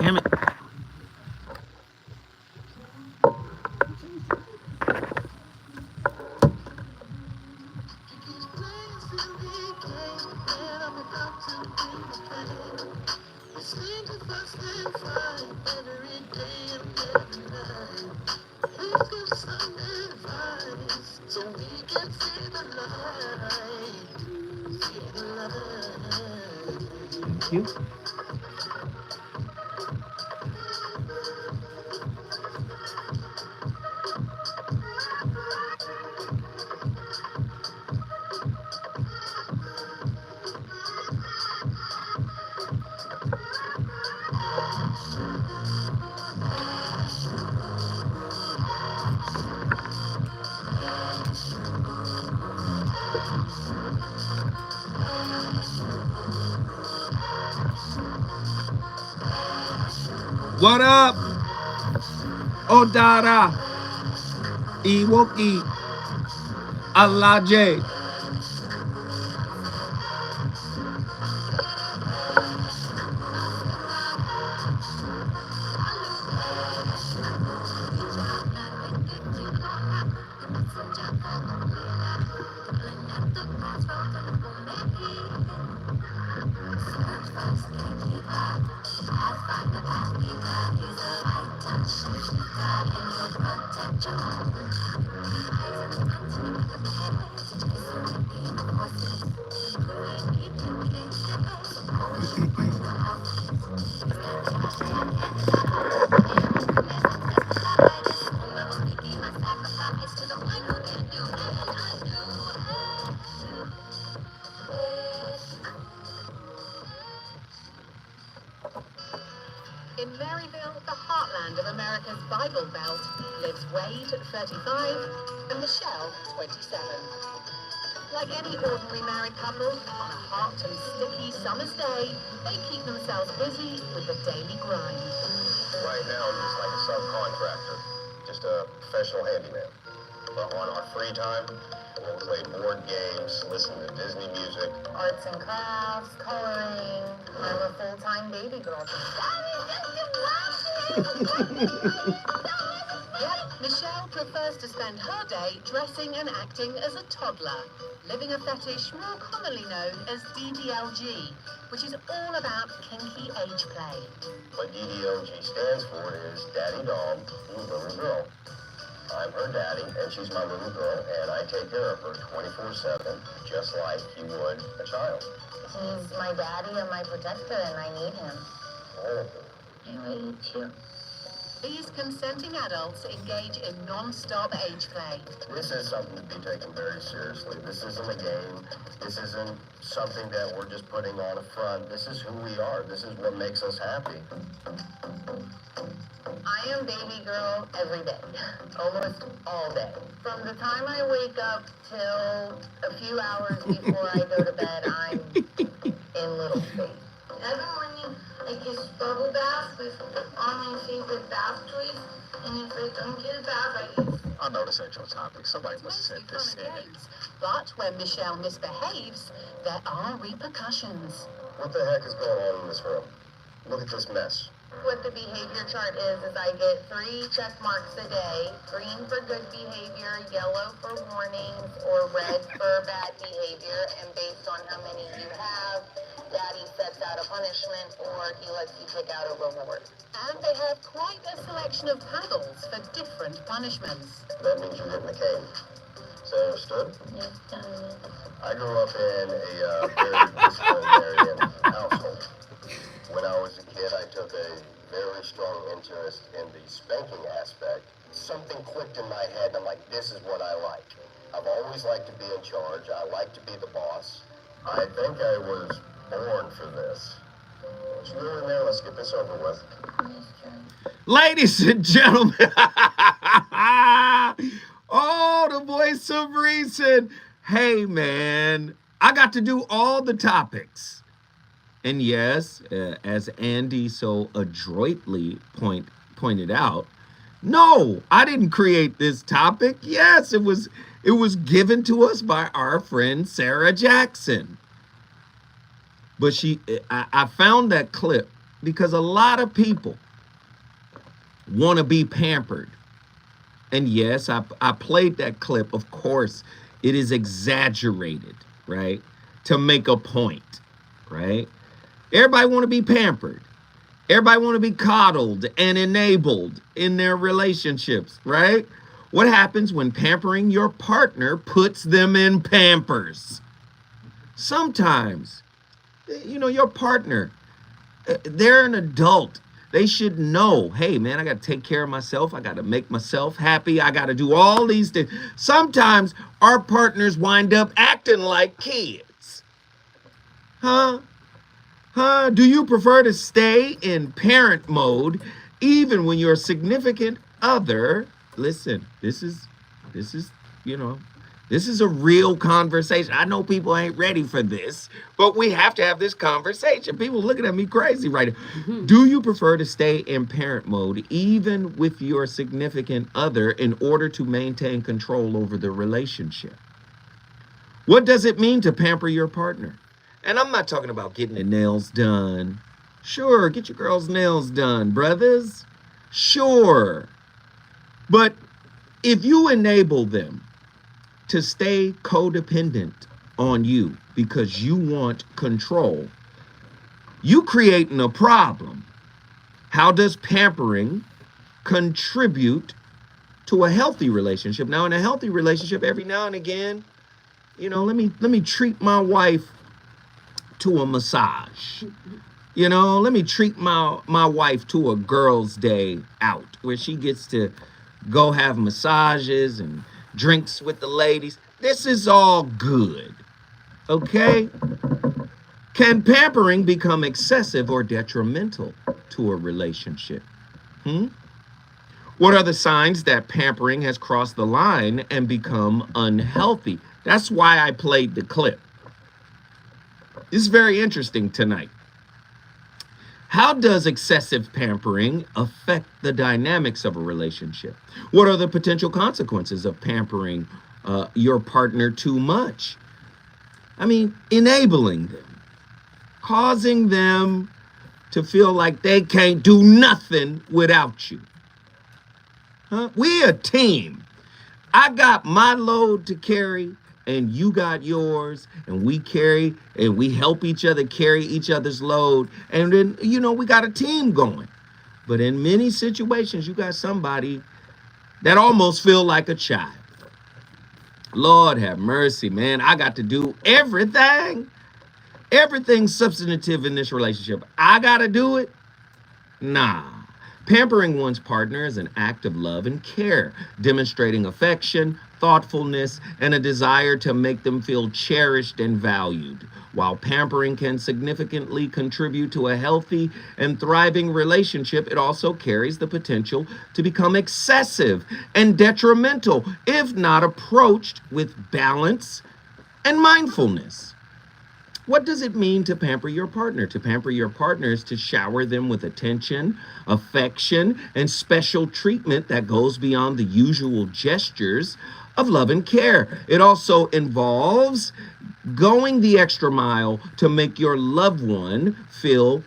Damn it. Thank you. What up? Odara. Iwoki. Alaje. In Maryville, the heartland of America's Bible Belt, lives Wade, 35, and Michelle, 27. Like any ordinary married couple, on a hot and sticky summer's day, they keep themselves busy with the daily grind. Right now, I'm just like a subcontractor, just a professional handyman. But on our free time, we'll play board games, listen to Disney music. Arts and crafts, coloring. I'm a full-time baby girl. Yet, Michelle prefers to spend her day dressing and acting as a toddler, living a fetish more commonly known as DDLG, which is all about kinky age play. What DDLG stands for is Daddy Dog, Little Girl. I'm her daddy, and she's my little girl, and I take care of her 24/7, just like you would a child. He's my daddy and my protector, and I need him. Oh. I need you. These consenting adults engage in non-stop age play. This is something to be taken very seriously. This isn't a game. This isn't something that we're just putting on a front. This is who we are. This is what makes us happy. I am baby girl every day, almost all day. From the time I wake up till a few hours before I go to bed, I'm in little space. Every morning, I get bubble baths with all my favorite bath toys, and if I don't get a bath, I get... I know this ain't your topic. Somebody must have said this. But when Michelle misbehaves, there are repercussions. What the heck is going on in this room? Look at this mess. What the behavior chart is I get 3 check marks a day: green for good behavior, yellow for warnings, or red for bad behavior. And based on how many you have, Daddy sets out a punishment, or he lets you pick out a reward. And they have quite a selection of paddles for different punishments. That means you're getting a cane. Is that understood? Yes, Daddy. I grew up in a very disciplinarian household. When I was a kid, I took a very strong interest in the spanking aspect. Something clicked in my head, and I'm like, this is what I like. I've always liked to be in charge. I like to be the boss. I think I was born for this. Once you're in there, let's get this over with. Ladies and gentlemen. Oh, the voice of reason. Hey, man. I got to do all the topics. And yes, as Andy so adroitly pointed out, no, I didn't create this topic. Yes, it was given to us by our friend Sarah Jackson. But I found that clip Because a lot of people want to be pampered. And yes, I played that clip. Of course, it is exaggerated, right? To make a point, right? Everybody want to be pampered. Everybody want to be coddled and enabled in their relationships, right? What happens when pampering your partner puts them in Pampers? Sometimes, your partner, they're an adult. They should know, hey, man, I got to take care of myself. I got to make myself happy. I got to do all these things. Sometimes our partners wind up acting like kids. Huh? Do you prefer to stay in parent mode even when your significant other, listen, this is, this is a real conversation. I know people ain't ready for this, but we have to have this conversation. People looking at me crazy right now. Do you prefer to stay in parent mode even with your significant other in order to maintain control over the relationship? What does it mean to pamper your partner? And I'm not talking about getting the nails done. Sure, get your girls' nails done, brothers. Sure. But if you enable them to stay codependent on you because you want control, you creating a problem. How does pampering contribute to a healthy relationship? Now, in a healthy relationship, every now and again, let me treat my wife to a massage. Let me treat my wife to a girl's day out where she gets to go have massages and drinks with the ladies. This is all good. Okay? Can pampering become excessive or detrimental to a relationship? What are the signs that pampering has crossed the line and become unhealthy? That's why I played the clip. This is very interesting tonight. How does excessive pampering affect the dynamics of a relationship? What are the potential consequences of pampering your partner too much? Enabling them, causing them to feel like they can't do nothing without you. We a team. I got my load to carry and you got yours, and we carry and we help each other carry each other's load. And then, we got a team going. But in many situations, you got somebody that almost feel like a child. Lord have mercy, man. I got to do everything substantive in this relationship. I got to do it? Nah. Pampering one's partner is an act of love and care, demonstrating affection, thoughtfulness, and a desire to make them feel cherished and valued. While pampering can significantly contribute to a healthy and thriving relationship, it also carries the potential to become excessive and detrimental if not approached with balance and mindfulness. What does it mean to pamper your partner? To pamper your partner is to shower them with attention, affection, and special treatment that goes beyond the usual gestures of love and care. It also involves going the extra mile to make your loved one feel,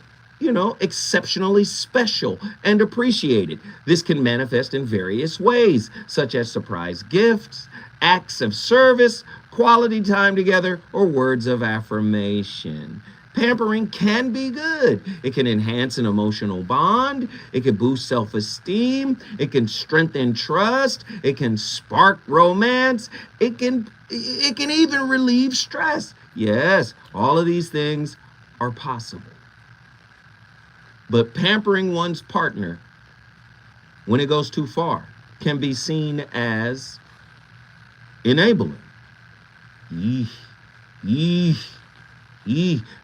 exceptionally special and appreciated. This can manifest in various ways, such as surprise gifts, acts of service, quality time together, or words of affirmation. Pampering can be good. It can enhance an emotional bond. It can boost self-esteem. It can strengthen trust. It can spark romance. It can even relieve stress. Yes, all of these things are possible. But pampering one's partner, when it goes too far, can be seen as enabling.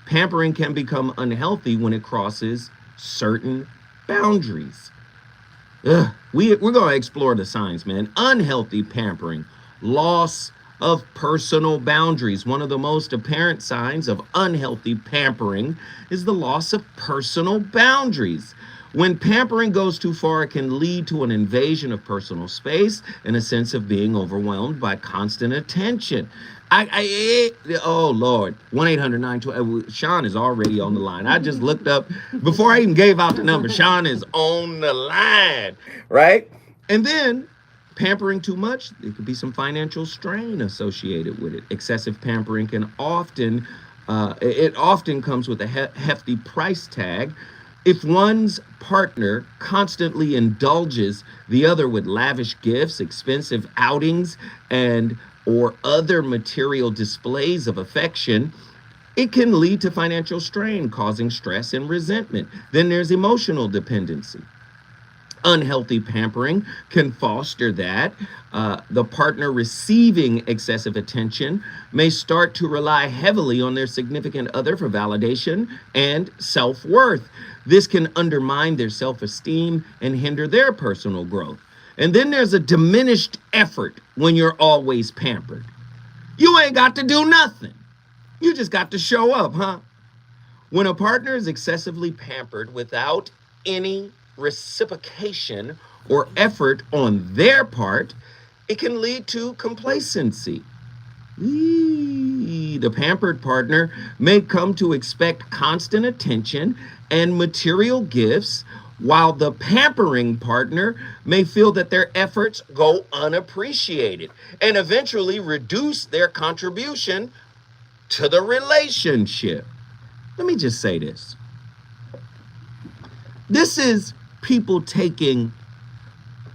Pampering can become unhealthy when it crosses certain boundaries. We're going to explore the signs, man. Unhealthy pampering, loss of personal boundaries. One of the most apparent signs of unhealthy pampering is the loss of personal boundaries. When pampering goes too far, it can lead to an invasion of personal space and a sense of being overwhelmed by constant attention. Oh Lord, 1-800-912. Sean is already on the line. I just looked up before I even gave out the number. Sean is on the line, right? And then pampering too much, there could be some financial strain associated with it. Excessive pampering can often comes with a hefty price tag. If one's partner constantly indulges the other with lavish gifts, expensive outings, and or other material displays of affection, it can lead to financial strain, causing stress and resentment. Then there's emotional dependency. Unhealthy pampering can foster that. The partner receiving excessive attention may start to rely heavily on their significant other for validation and self-worth. This can undermine their self-esteem and hinder their personal growth. And then there's a diminished effort when you're always pampered. You ain't got to do nothing. You just got to show up, huh? When a partner is excessively pampered without any reciprocation or effort on their part, it can lead to complacency. The pampered partner may come to expect constant attention and material gifts, while the pampering partner may feel that their efforts go unappreciated and eventually reduce their contribution to the relationship. Let me just say this. This is people taking,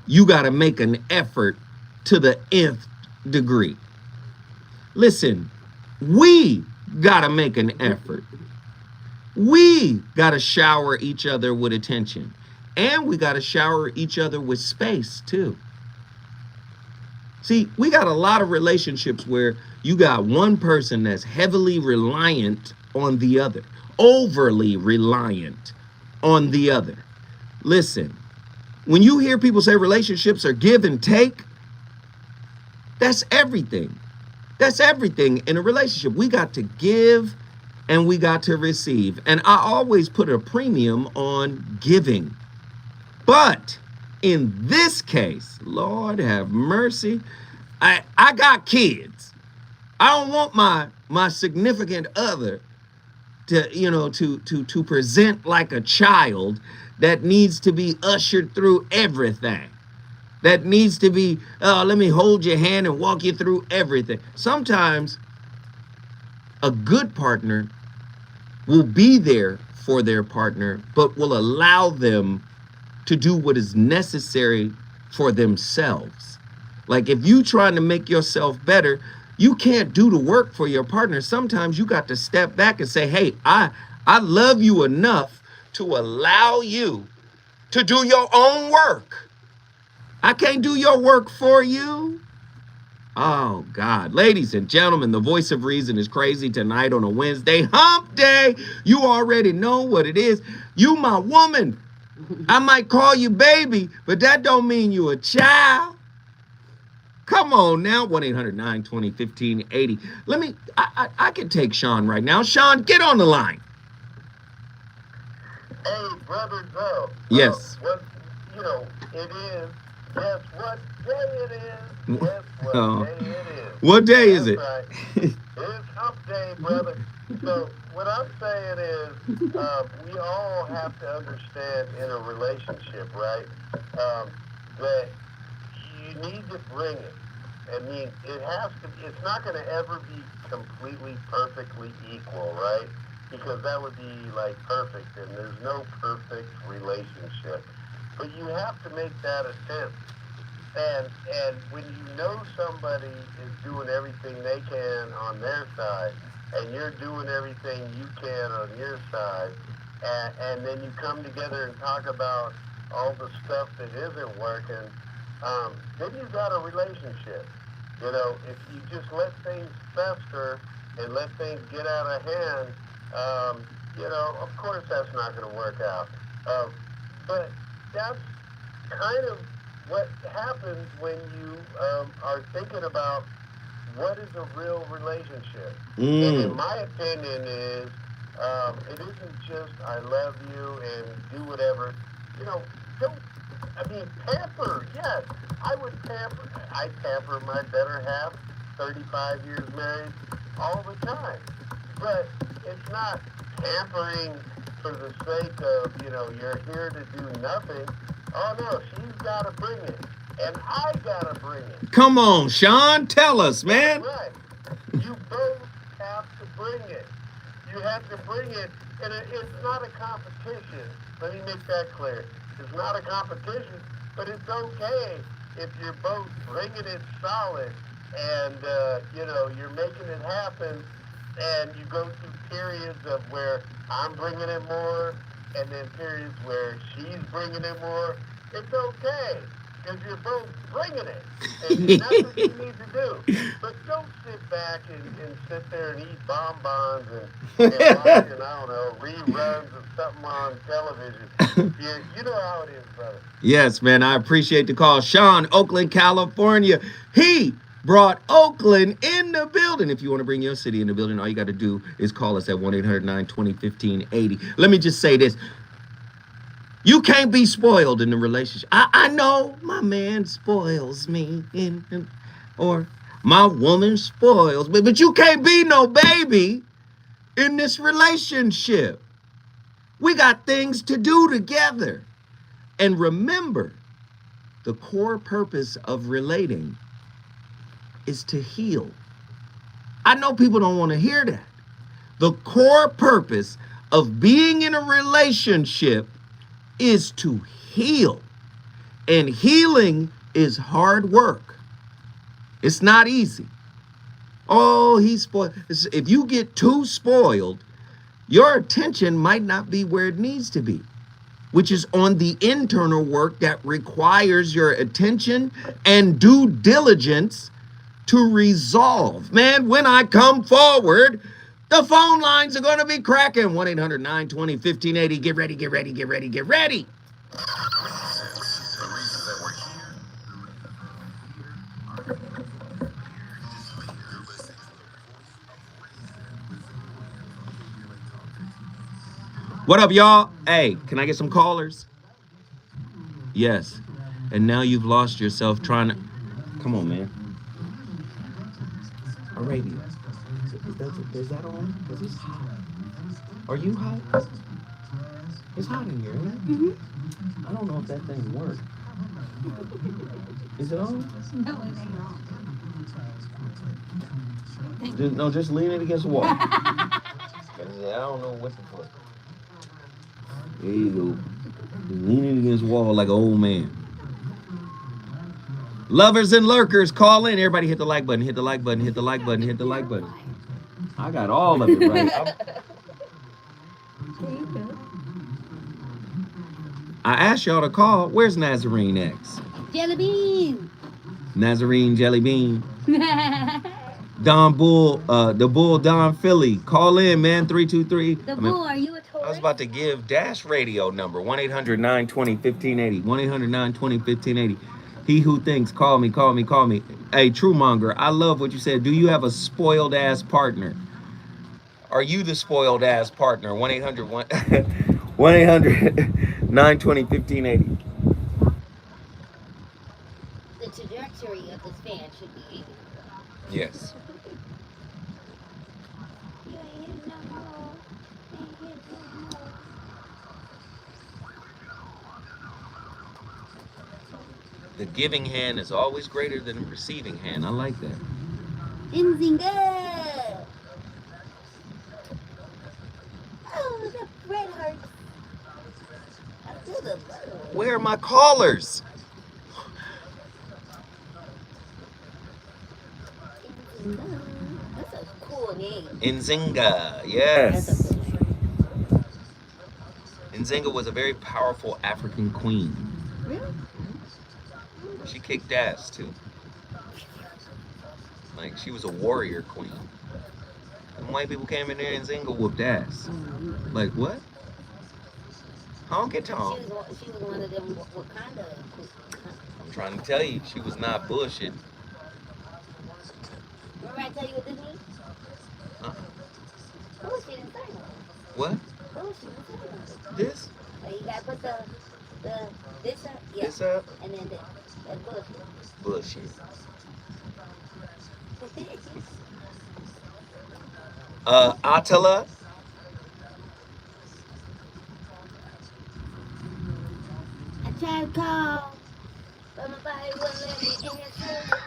you got to make an effort to the nth degree. Listen, we got to make an effort. We got to shower each other with attention. And we got to shower each other with space, too. See, we got a lot of relationships where you got one person that's heavily reliant on the other, overly reliant on the other. Listen, when you hear people say relationships are give and take, that's everything. That's everything in a relationship. We got to give and we got to receive. And I always put a premium on giving. But in this case, Lord have mercy, I got kids. I don't want my significant other to present like a child that needs to be ushered through everything. That needs to be, let me hold your hand and walk you through everything. Sometimes a good partner will be there for their partner, but will allow them to do what is necessary for themselves. Like if you trying to make yourself better, you can't do the work for your partner. Sometimes you got to step back and say, hey, I love you enough to allow you to do your own work. I can't do your work for you. Oh, God. Ladies and gentlemen, the voice of reason is crazy tonight on a Wednesday. Hump day. You already know what it is. You my woman. I might call you baby, but that don't mean you a child. Come on now, 1-800-920-1580. I can take Sean right now. Sean, get on the line. Hey, brother Joe. Yes. It is. Guess what day it is? Guess what day it is? What day is it? Right. It's hump day, brother. So what I'm saying is, we all have to understand in a relationship, right, that you need to bring it. I mean, it's not going to ever be completely perfectly equal, right? Because that would be like perfect, and there's no perfect relationship. But you have to make that attempt. And when you know somebody is doing everything they can on their side, and you're doing everything you can on your side, and then you come together and talk about all the stuff that isn't working, then you got a relationship. If you just let things fester and let things get out of hand, of course that's not going to work out. But that's kind of what happens when you are thinking about what is a real relationship. And in my opinion is, it isn't just I love you and do whatever. you know, don't, I mean, pamper, yes. I would pamper, I pamper my better half, 35 years married, all the time. But it's not pampering for the sake of, you know, you're here to do nothing. Oh no, she's got to bring it. And I got to bring it. Come on, Sean, tell us, man. Right. You both have to bring it. You have to bring it, and it's not a competition. Let me make that clear. It's not a competition, but it's okay if you're both bringing it solid and, you know, you're making it happen, and you go through periods of where I'm bringing it more and then periods where she's bringing it more. It's okay because you're both bringing it, and that's what you need to do. But don't sit back and sit there and eat bonbons and watching, I don't know, reruns of something on television. You know how it is, brother. Yes, man, I appreciate the call. Sean, Oakland, California. He brought Oakland in the building. If you want to bring your city in the building, all you got to do is call us at 1-800-920-1580. Let me just say this. You can't be spoiled in the relationship. I know my man spoils me, or my woman spoils me, but you can't be no baby in this relationship. We got things to do together. And remember, the core purpose of relating is to heal. I know people don't want to hear that. The core purpose of being in a relationship is to heal. And healing is hard work. It's not easy. Oh, he's spoiled. If you get too spoiled, your attention might not be where it needs to be, which is on the internal work that requires your attention and due diligence to resolve. Man, when I come forward, the phone lines are going to be cracking. 1-800-920-1580. Get ready, get ready, get ready, get ready. What up, y'all? Hey, can I get some callers? Yes. And now you've lost yourself trying to... Come on, man. A radio. Is that on? Is this hot? Are you hot? It's hot in here, isn't it? Mm-hmm. I don't know if that thing works. Is it on? No, it ain't on. Just lean it against the wall. I don't know what to put. There you go. Just lean it against the wall like an old man. Lovers and lurkers, call in. Everybody hit the like button, hit the like button, hit the like button, hit the like button. I got all of it right. I asked y'all to call. Where's Nazarene X? Jelly bean. Nazarene Jelly Bean. Don Bull, the Bull Don Philly. Call in, man, 323. Bull, are you a tourist? I was about to give Dash radio number, 1-800-920-1580. 1-800-920-1580. He who thinks, call me, call me, call me. Hey, Truemonger, I love what you said. Do you have a spoiled ass partner? Are you the spoiled ass partner? 1-800-920-1580. The trajectory of this fan should be. Yes. The giving hand is always greater than the receiving hand. I like that. Inzinga! Oh, the bread hurts. I feel the butter. Where are my callers? That's a cool name. Nzinga, yes. Nzinga was a very powerful African queen. Really? She kicked ass too. Like she was a warrior queen. And white people came in there and Nzinga whooped ass. Like what? Honky tonk. She was one of them Wakanda. I'm trying to tell you, she was not bullshit. Remember I tell you what this means? Huh? Bullshit inside. What? Bullshit inside. This? So you gotta put the This up, yeah. This up? And then that bullshit. Bullshit. Attila, I tried to call, but my body wouldn't let me answer.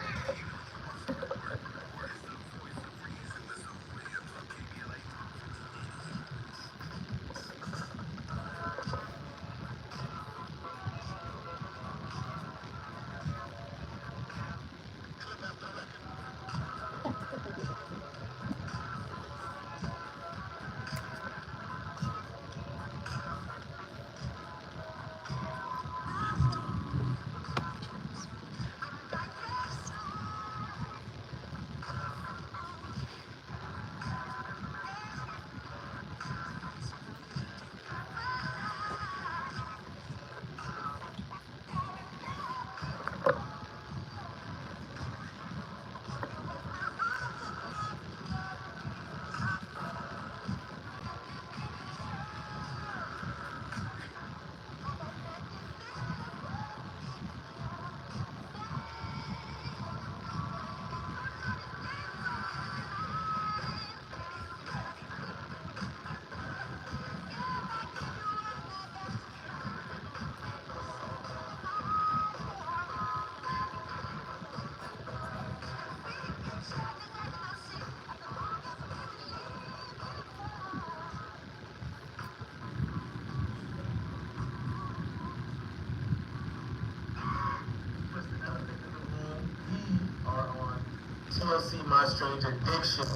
TLC, My Strange Addiction. What's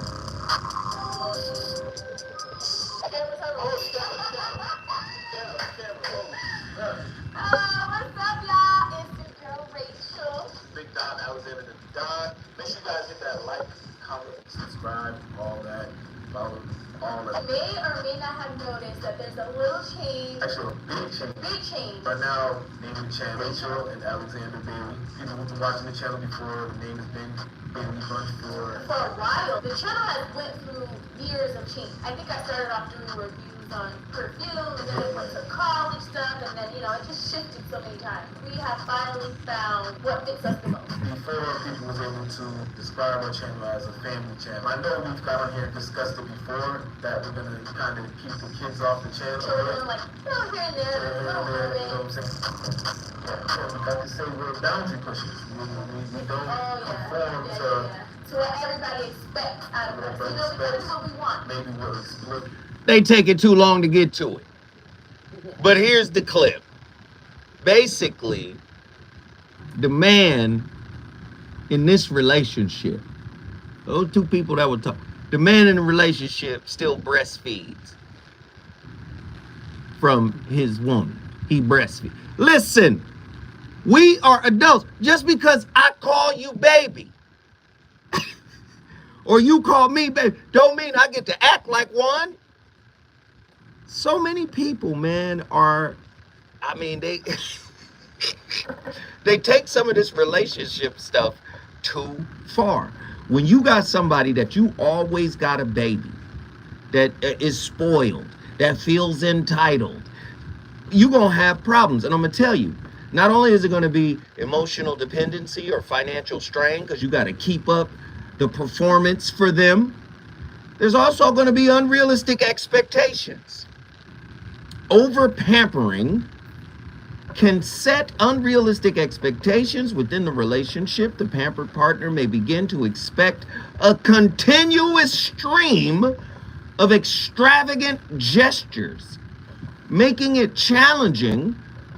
up, y'all? It's your girl Rachel. Big Don, Alexander the Don. Make sure you guys hit that like, comment, subscribe, all that. Follow all You that. may or may not have noticed that there's a little change. Actually, a big change. Big change. Right now, name of the channel, Rachel and Alexander Bailey. People who've been watching the channel before, the name has been Bailey Bunch for For a while, the channel has went through years of change. I think I started off doing reviews on perfume, and then it went to college stuff, and then, it just shifted so many times. We have finally found what fits us the most. before people was able to describe our channel as a family channel. I know we've got on here and discussed it before, that we're going to kind of keep the kids off the channel. Children, like, here and there, You know what I'm saying? Yeah, we got to say we're boundary pushers. We don't conform to what everybody expects out of us. We gotta do what we want. maybe we'll split. they take it too long to get to it. But here's the clip. Basically, the man in this relationship, those two people that were talking, the man in the relationship still breastfeeds from his woman. He breastfeeds. Listen, we are adults. Just because I call you baby or you call me baby, don't mean I get to act like one. So many people, man, they they take some of this relationship stuff too far. When you got somebody that you always got a baby, that is spoiled, that feels entitled, you're going to have problems. And I'm going to tell you, not only is it going to be emotional dependency or financial strain because you got to keep up the performance for them, there's also going to be unrealistic expectations. Over-pampering can set unrealistic expectations within the relationship. The pampered partner may begin to expect a continuous stream of extravagant gestures, making it challenging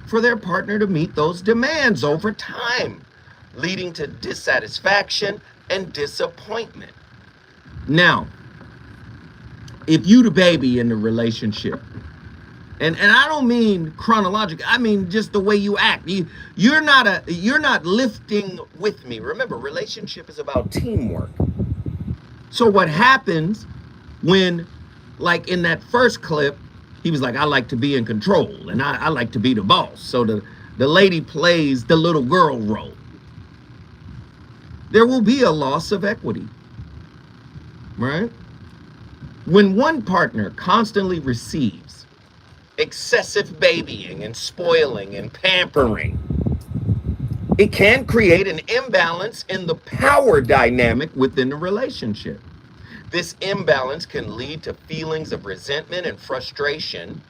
for their partner to meet those demands over time, leading to dissatisfaction and disappointment. Now, if you the baby in the relationship, and I don't mean chronological, I mean just the way you act. You're not lifting with me. Remember, relationship is about teamwork. So what happens when, like in that first clip, he was like, I like to be in control and I like to be the boss. So the lady plays the little girl role. There will be a loss of equity, right? When one partner constantly receives excessive babying and spoiling and pampering. It can create an imbalance in the power dynamic within the relationship. This imbalance can lead to feelings of resentment and frustration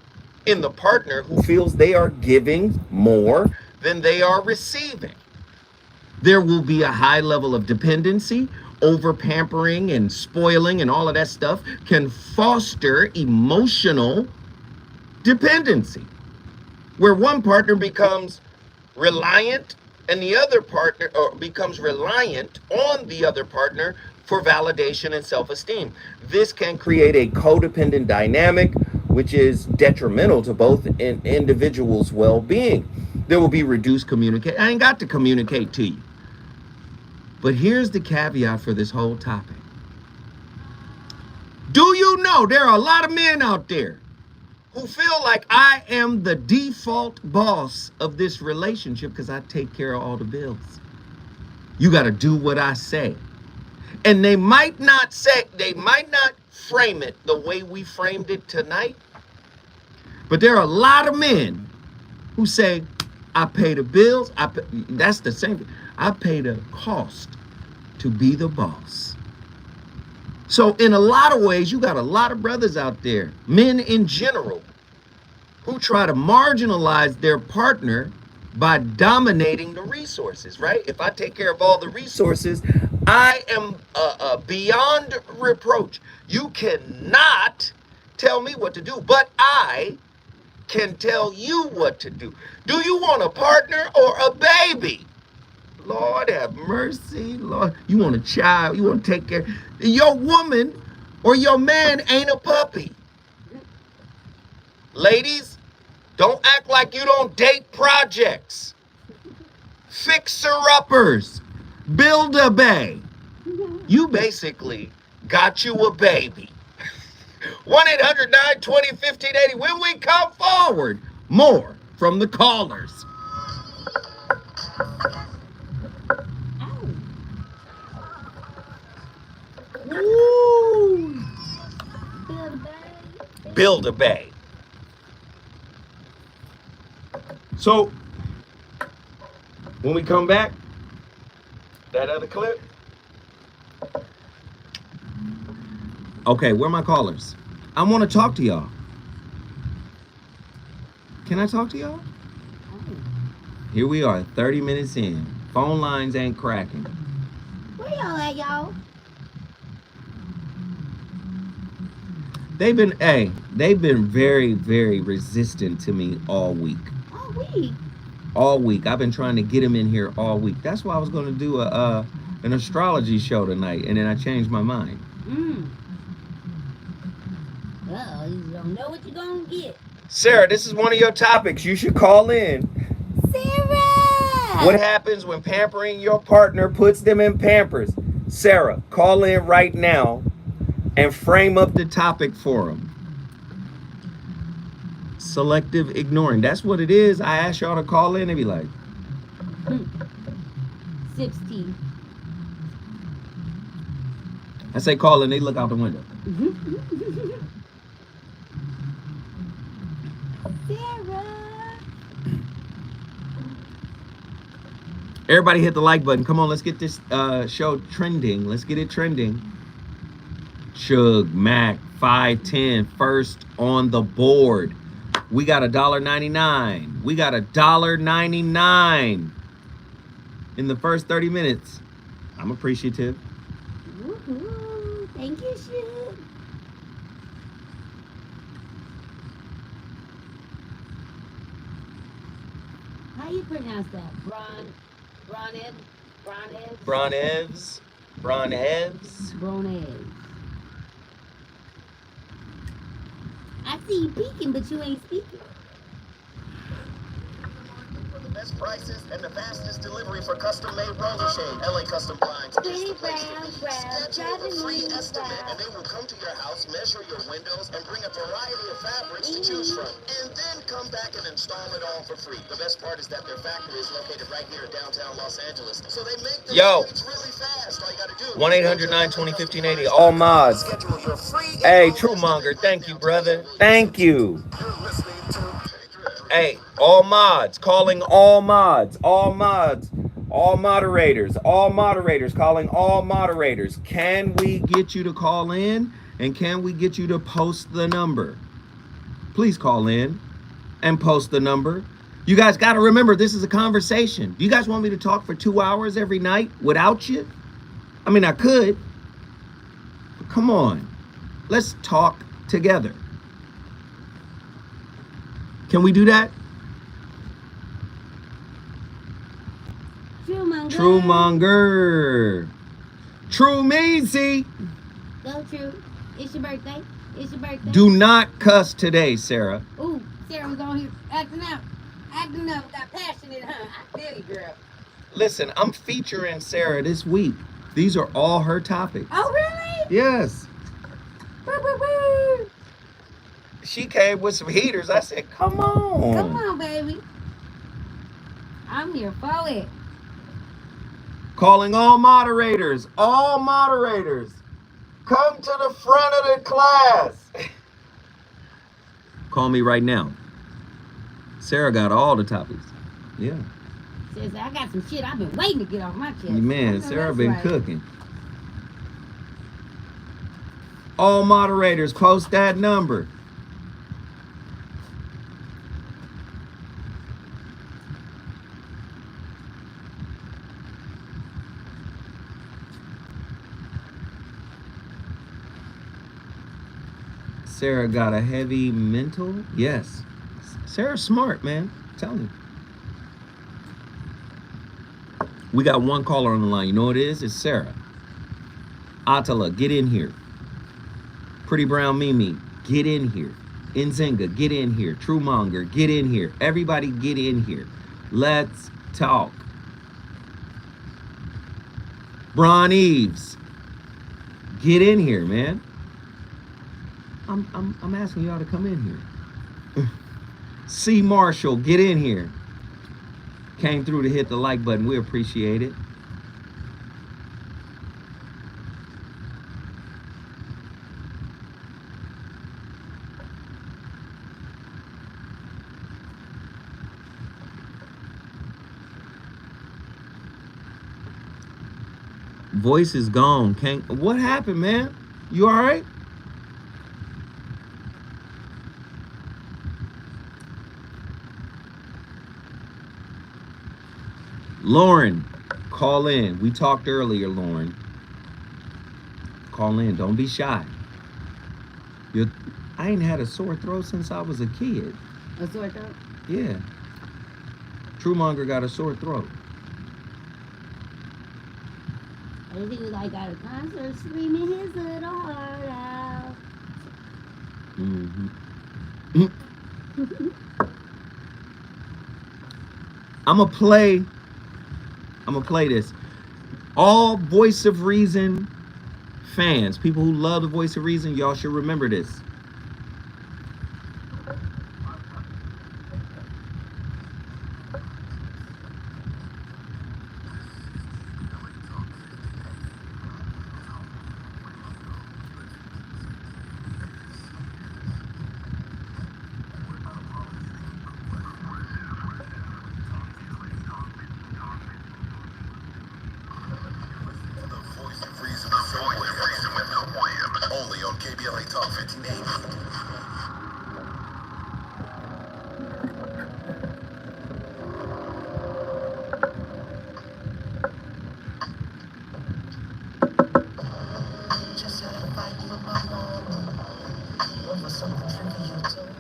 in the partner who feels they are giving more than they are receiving. There will be a high level of dependency. Over pampering and spoiling and all of that stuff can foster emotional dependency, where one partner becomes reliant and the other partner or becomes reliant on the other partner for validation and self-esteem. This can create a codependent dynamic, which is detrimental to both individuals' well-being. There will be reduced communication. I ain't got to communicate to you. But here's the caveat for this whole topic. Do you know there are a lot of men out there who feel like I am the default boss of this relationship because I take care of all the bills? You got to do what I say. And they might not frame it the way we framed it tonight. But there are a lot of men who say, I pay the bills. That's the same thing. I pay the cost to be the boss. So in a lot of ways, you got a lot of brothers out there, men in general, who try to marginalize their partner by dominating the resources, right? If I take care of all the resources, I am beyond reproach. You cannot tell me what to do, but I can tell you what to do. Do you want a partner or a baby? Lord have mercy, Lord. You want a child, you want to take care. Your woman or your man ain't a puppy. Ladies, don't act like you don't date projects. Fixer-uppers. Build-A-Bay. You basically got you a baby. 1-800-920-1580. When we come forward, more from the callers. Woo! Build-A-Bay. So, when we come back, that other clip. Okay, where are my callers? I want to talk to y'all. Can I talk to y'all? Here we are, 30 minutes in. Phone lines ain't cracking. Where y'all at, y'all? They've been very, very resistant to me all week. All week? All week. I've been trying to get them in here all week. That's why I was going to do an astrology show tonight, and then I changed my mind. Uh-oh, you don't know what you're going to get. Sarah, this is one of your topics. You should call in. Sarah! What happens when pampering your partner puts them in Pampers? Sarah, call in right now and frame up the topic for them. Selective ignoring. That's what it is. I ask y'all to call in and be like, 16. I say call in, they look out the window. Sarah! Everybody hit the like button. Come on, let's get this show trending. Let's get it trending. Chug, Mac, 510, first on the board. We got $1.99. We got $1.99 in the first 30 minutes. I'm appreciative. Woohoo! Thank you, Shug. How you pronounce that? Bronevs? Bronevs. I see you peeking, but you ain't speaking. For the best prices and the fastest delivery for custom-made roller shade, LA Custom Blinds is the place to be. Schedule a free estimate, and they will come to your house, measure your windows, and bring a variety of fabrics to choose from, and then come back and install it all for free. The best part is that their factory is located right here in downtown Los Angeles, so they make their trades really fast. All you gotta do 1-800-920-1580. All mods. Hey, True Monger, thank you, brother. Thank you. You're listening to Hey, all mods, calling all mods, all mods, all moderators, calling all moderators. Can we get you to call in? And can we get you to post the number? Please call in and post the number. You guys got to remember, this is a conversation. Do you guys want me to talk for 2 hours every night without you? I mean, I could. But come on. Let's talk together. Can we do that? True Monger. True Measy. Go True. It's your birthday. It's your birthday. Do not cuss today, Sarah. Ooh, Sarah was on here acting up. Acting up. Got passionate, huh? I feel you, girl. Listen, I'm featuring Sarah this week. These are all her topics. Oh, really? Yes. Woo, woo, woo. She came with some heaters. I said, come on. Come on, baby. I'm here for it. Calling all moderators. All moderators. Come to the front of the class. Call me right now. Sarah got all the topics. Yeah. Says, I got some shit I've been waiting to get off my chest. Man, Sarah been cooking. All moderators, post that number. Sarah got a heavy mental? Yes. Sarah's smart, man. I'm telling you. We got one caller on the line. You know what it is? It's Sarah. Atala, get in here. Pretty Brown Mimi, get in here. Nzinga, get in here. Truemonger, get in here. Everybody get in here. Let's talk. Bron Eves, get in here, man. I'm asking y'all to come in here. C. Marshall, get in here. Came through to hit the like button. We appreciate it. Voice is gone. Can't. What happened, man? You all right? Lauren, call in. We talked earlier, Lauren. Call in. Don't be shy. I ain't had a sore throat since I was a kid. A sore throat? Yeah. Truemonger got a sore throat. He was like at a concert screaming his little heart out. Mm-hmm. I'm gonna play this. All Voice of Reason fans, people who love the Voice of Reason, y'all should remember this. Only on KBLA Talk 1580.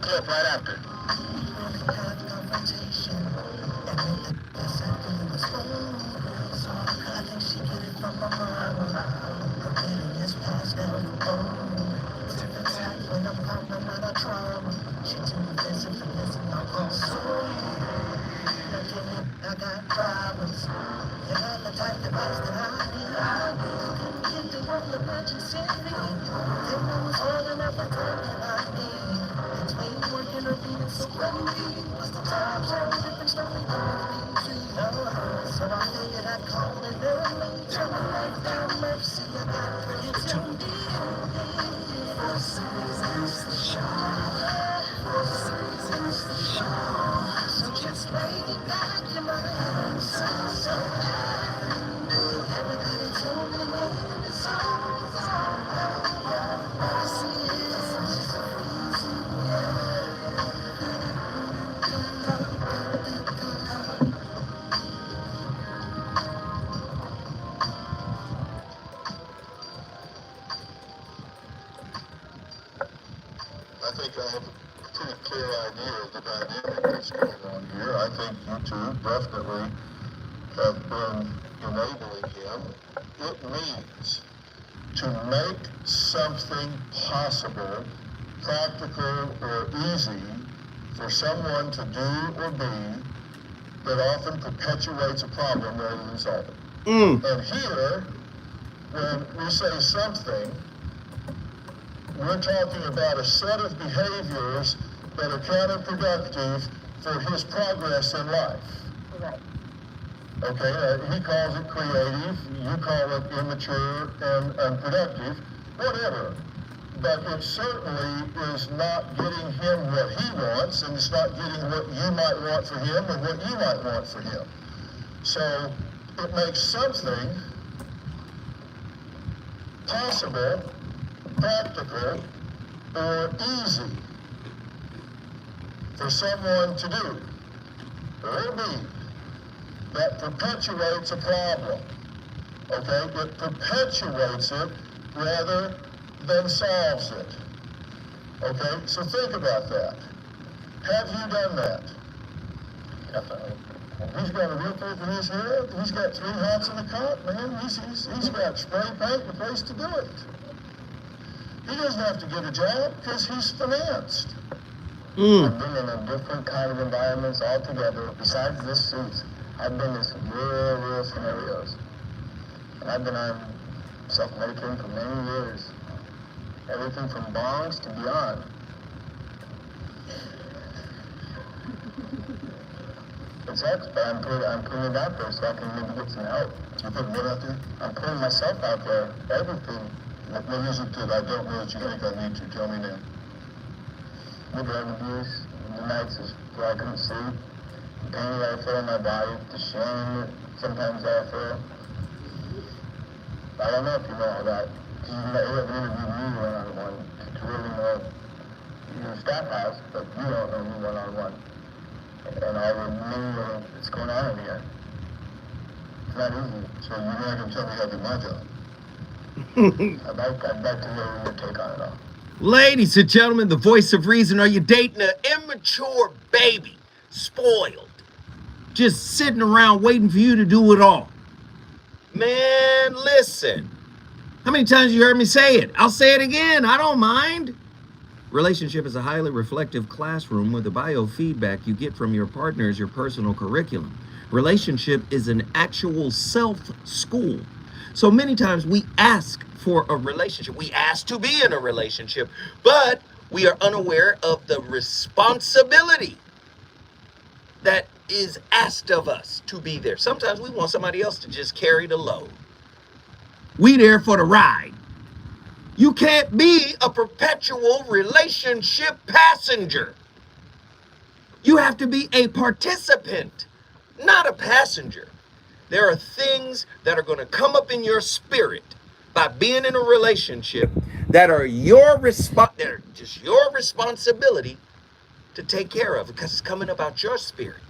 Clip right after. I got problems. You got the type device that I need. Get the one emergency. They know it's holding up the time that I need. It's me working or being so crazy. What's the time zone? Different story. So I figured I'd call it early. Turn the light down, mercy. I got pretty tuned in. For some reason it's the show. For some reason it's the show. definitely have been enabling him. It means to make something possible, practical, or easy for someone to do or be that often perpetuates a problem rather than solve it. And here, when we say something, we're talking about a set of behaviors that are counterproductive for his progress in life. Right. Okay, he calls it creative, you call it immature and unproductive, whatever. But it certainly is not getting him what he wants, and it's not getting what you might want for him or what you might want for him. So it makes something possible, practical, or easy for someone to do or be that perpetuates a problem. Okay? It perpetuates it rather than solves it. Okay? So think about that. Have you done that? Definitely. He's got a roof over his head. He's got 3 hats in the cot, man. He's got spray paint and a place to do it. He doesn't have to get a job because he's financed. I've been in different kind of environments altogether. Besides this suit, I've been in some real scenarios. And I've been on self-medicating for many years. Everything from bongs to beyond. It sucks, but I'm putting it out there so I can maybe get some help. You putting what out there? I'm putting myself out there. Everything. What is it that I don't know that you think I need to? Tell me now. The drug abuse, the nights where I couldn't sleep, the pain that I feel in my body, the shame sometimes that I feel. I don't know if you know all that. You haven't interviewed me one-on-one to really know your staff house, but you don't know me one-on-one. And all the many that's going on in here. It's not easy. So you're not going to tell me how to do my job. I'd like to know your take on it all. Ladies and gentlemen, the voice of reason. Are you dating an immature baby? Spoiled. Just sitting around waiting for you to do it all. Man, listen. How many times you heard me say it? I'll say it again. I don't mind. Relationship is a highly reflective classroom where the biofeedback you get from your partner is your personal curriculum. Relationship is an actual self-school. So many times we ask for a relationship. We ask to be in a relationship, but we are unaware of the responsibility that is asked of us to be there. Sometimes we want somebody else to just carry the load. We there for the ride. You can't be a perpetual relationship passenger. You have to be a participant, not a passenger. There are things that are going to come up in your spirit by being in a relationship that are they're just your responsibility to take care of, because it's coming about your spirit.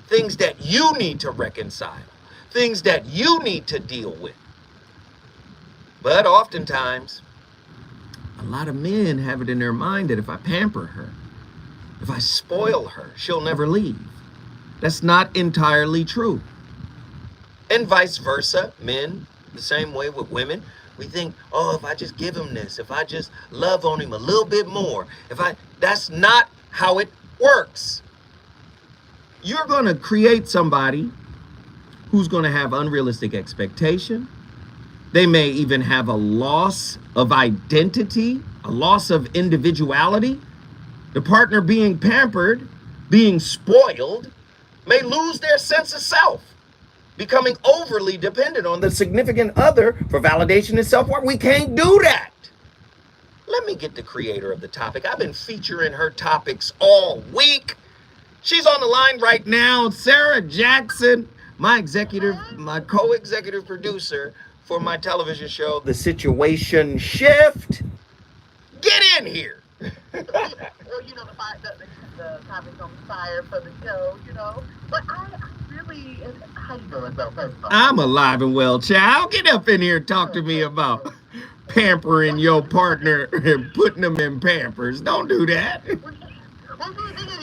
Things that you need to reconcile, things that you need to deal with. But oftentimes, a lot of men have it in their mind that if I pamper her, if I spoil her, she'll never leave. That's not entirely true. And vice versa, men, the same way with women. We think, oh, if I just give him this, if I just love on him a little bit more, that's not how it works. You're going to create somebody who's going to have unrealistic expectation. They may even have a loss of identity, a loss of individuality. The partner being pampered, being spoiled, may lose their sense of self, becoming overly dependent on the significant other for validation and self-worth. We can't do that. Let me get the creator of the topic. I've been featuring her topics all week. She's on the line right now. Sarah Jackson, my co-executive producer for my television show, The Situation Shift. Get in here. Well, the topic's on fire for the show, But I really, how you doing, though? I'm alive and well, child. Get up in here and talk to me about pampering your partner and putting them in Pampers. Don't do that. Well,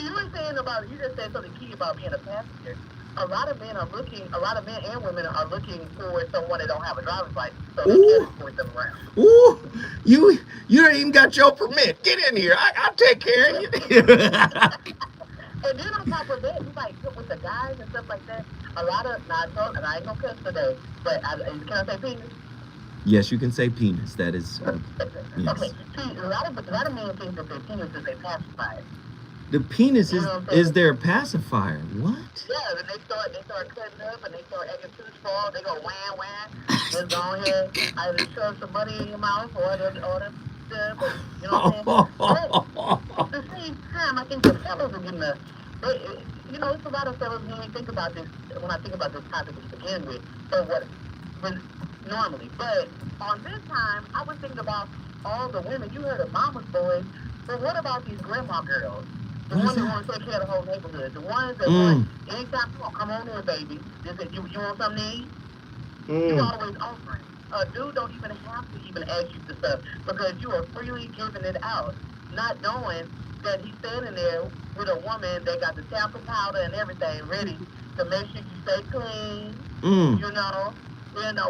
you were saying about it. You just said something key about being a passenger. a lot of men and women are looking for someone that don't have a driver's license, so they can escort them around. Ooh, you ain't even got your permit. Get in here. I'll take care of you. And then on top of that, you like with the guys and stuff like that. A lot of and I ain't gonna cuss today, but can I say penis? Yes, you can say penis. That is yes. Okay. See, a lot of men think that their penis is a pacifier. The penis is their pacifier. What? Yeah, and they start cutting up and they start acting too small. They go wham. Just go ahead, either shove some money in your mouth or them but you know what I'm saying? But at the same time, I think the fellas are getting it's a lot of fellas when we think about this, when I think about this topic to begin with, normally. But on this time, I was thinking about all the women. You heard of mama's boys, but what about these grandma girls? The ones that want to take care of the whole neighborhood. The ones that want, anytime you want, come on in, baby. They say, you want something to eat? You always offering. A dude don't even have to even ask you for stuff because you are freely giving it out, not knowing that he's standing there with a woman that got the talcum powder and everything ready to make sure you stay clean,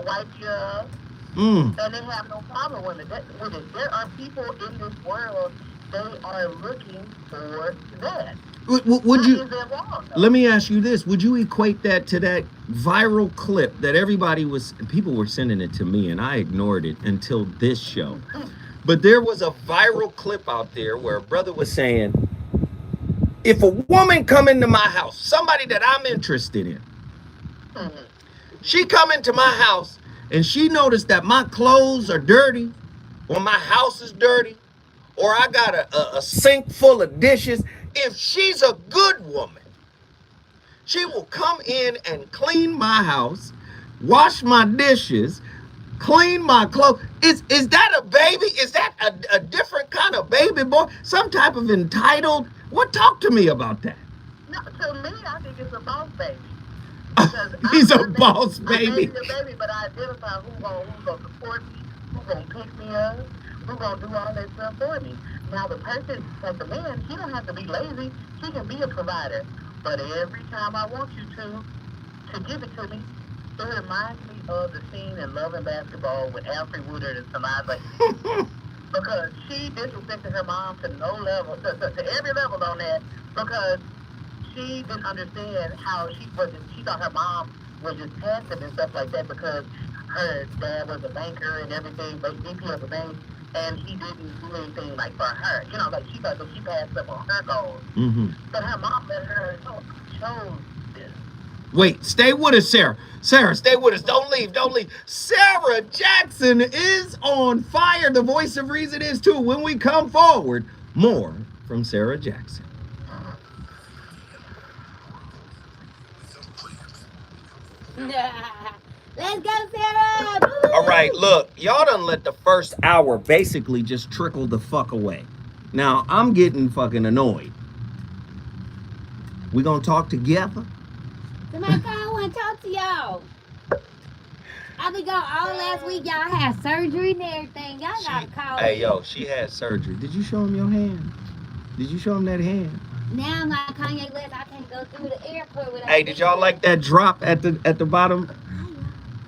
wipe you up, and they have no problem with it. There are people in this world, they are looking for that. Would you? Let me ask you this: would you equate that to that viral clip that people were sending it to me, and I ignored it until this show? But there was a viral clip out there where a brother was saying, if a woman come into my house, somebody that I'm interested in, she come into my house and she noticed that my clothes are dirty, or my house is dirty, or I got a sink full of dishes. If she's a good woman, she will come in and clean my house, wash my dishes, clean my clothes. Is that a baby? Is that a different kind of baby boy? Some type of entitled? What? Talk to me about that. No, to me, I think it's a boss baby. He's a boss baby. I ain't a baby, but I identify who's gonna support me, who's gonna pick me up, who's gonna do all that stuff for me. Now the person, like the man, he don't have to be lazy. He can be a provider. But every time I want you to give it to me, it reminds me of the scene in Love and Basketball with Alfred Woodard and somebody like because she disrespected her mom to no level, to every level on that, because she didn't understand how she thought her mom was just passive and stuff like that because her dad was a banker and everything, but VP of the bank, and he didn't do anything like for her. Like she thought that she passed up on her goals. But her mom let her chose this. Wait, stay with us, Sarah. Sarah, stay with us. Don't leave. Sarah Jackson is on fire. The voice of reason is too. When we come forward, more from Sarah Jackson. Let's go, Sarah! All right, look, y'all done let the first hour basically just trickle the fuck away. Now, I'm getting fucking annoyed. We gonna talk together? Somebody call, I want to talk to y'all. I been gone all last week. Y'all had surgery and everything. Y'all gotta call Hey, me. yo, she had surgery. Did you show him your hand? Did you show him that hand? Now I'm like Kanye West. I can't go through the airport without. Hey, did y'all like that drop at the bottom?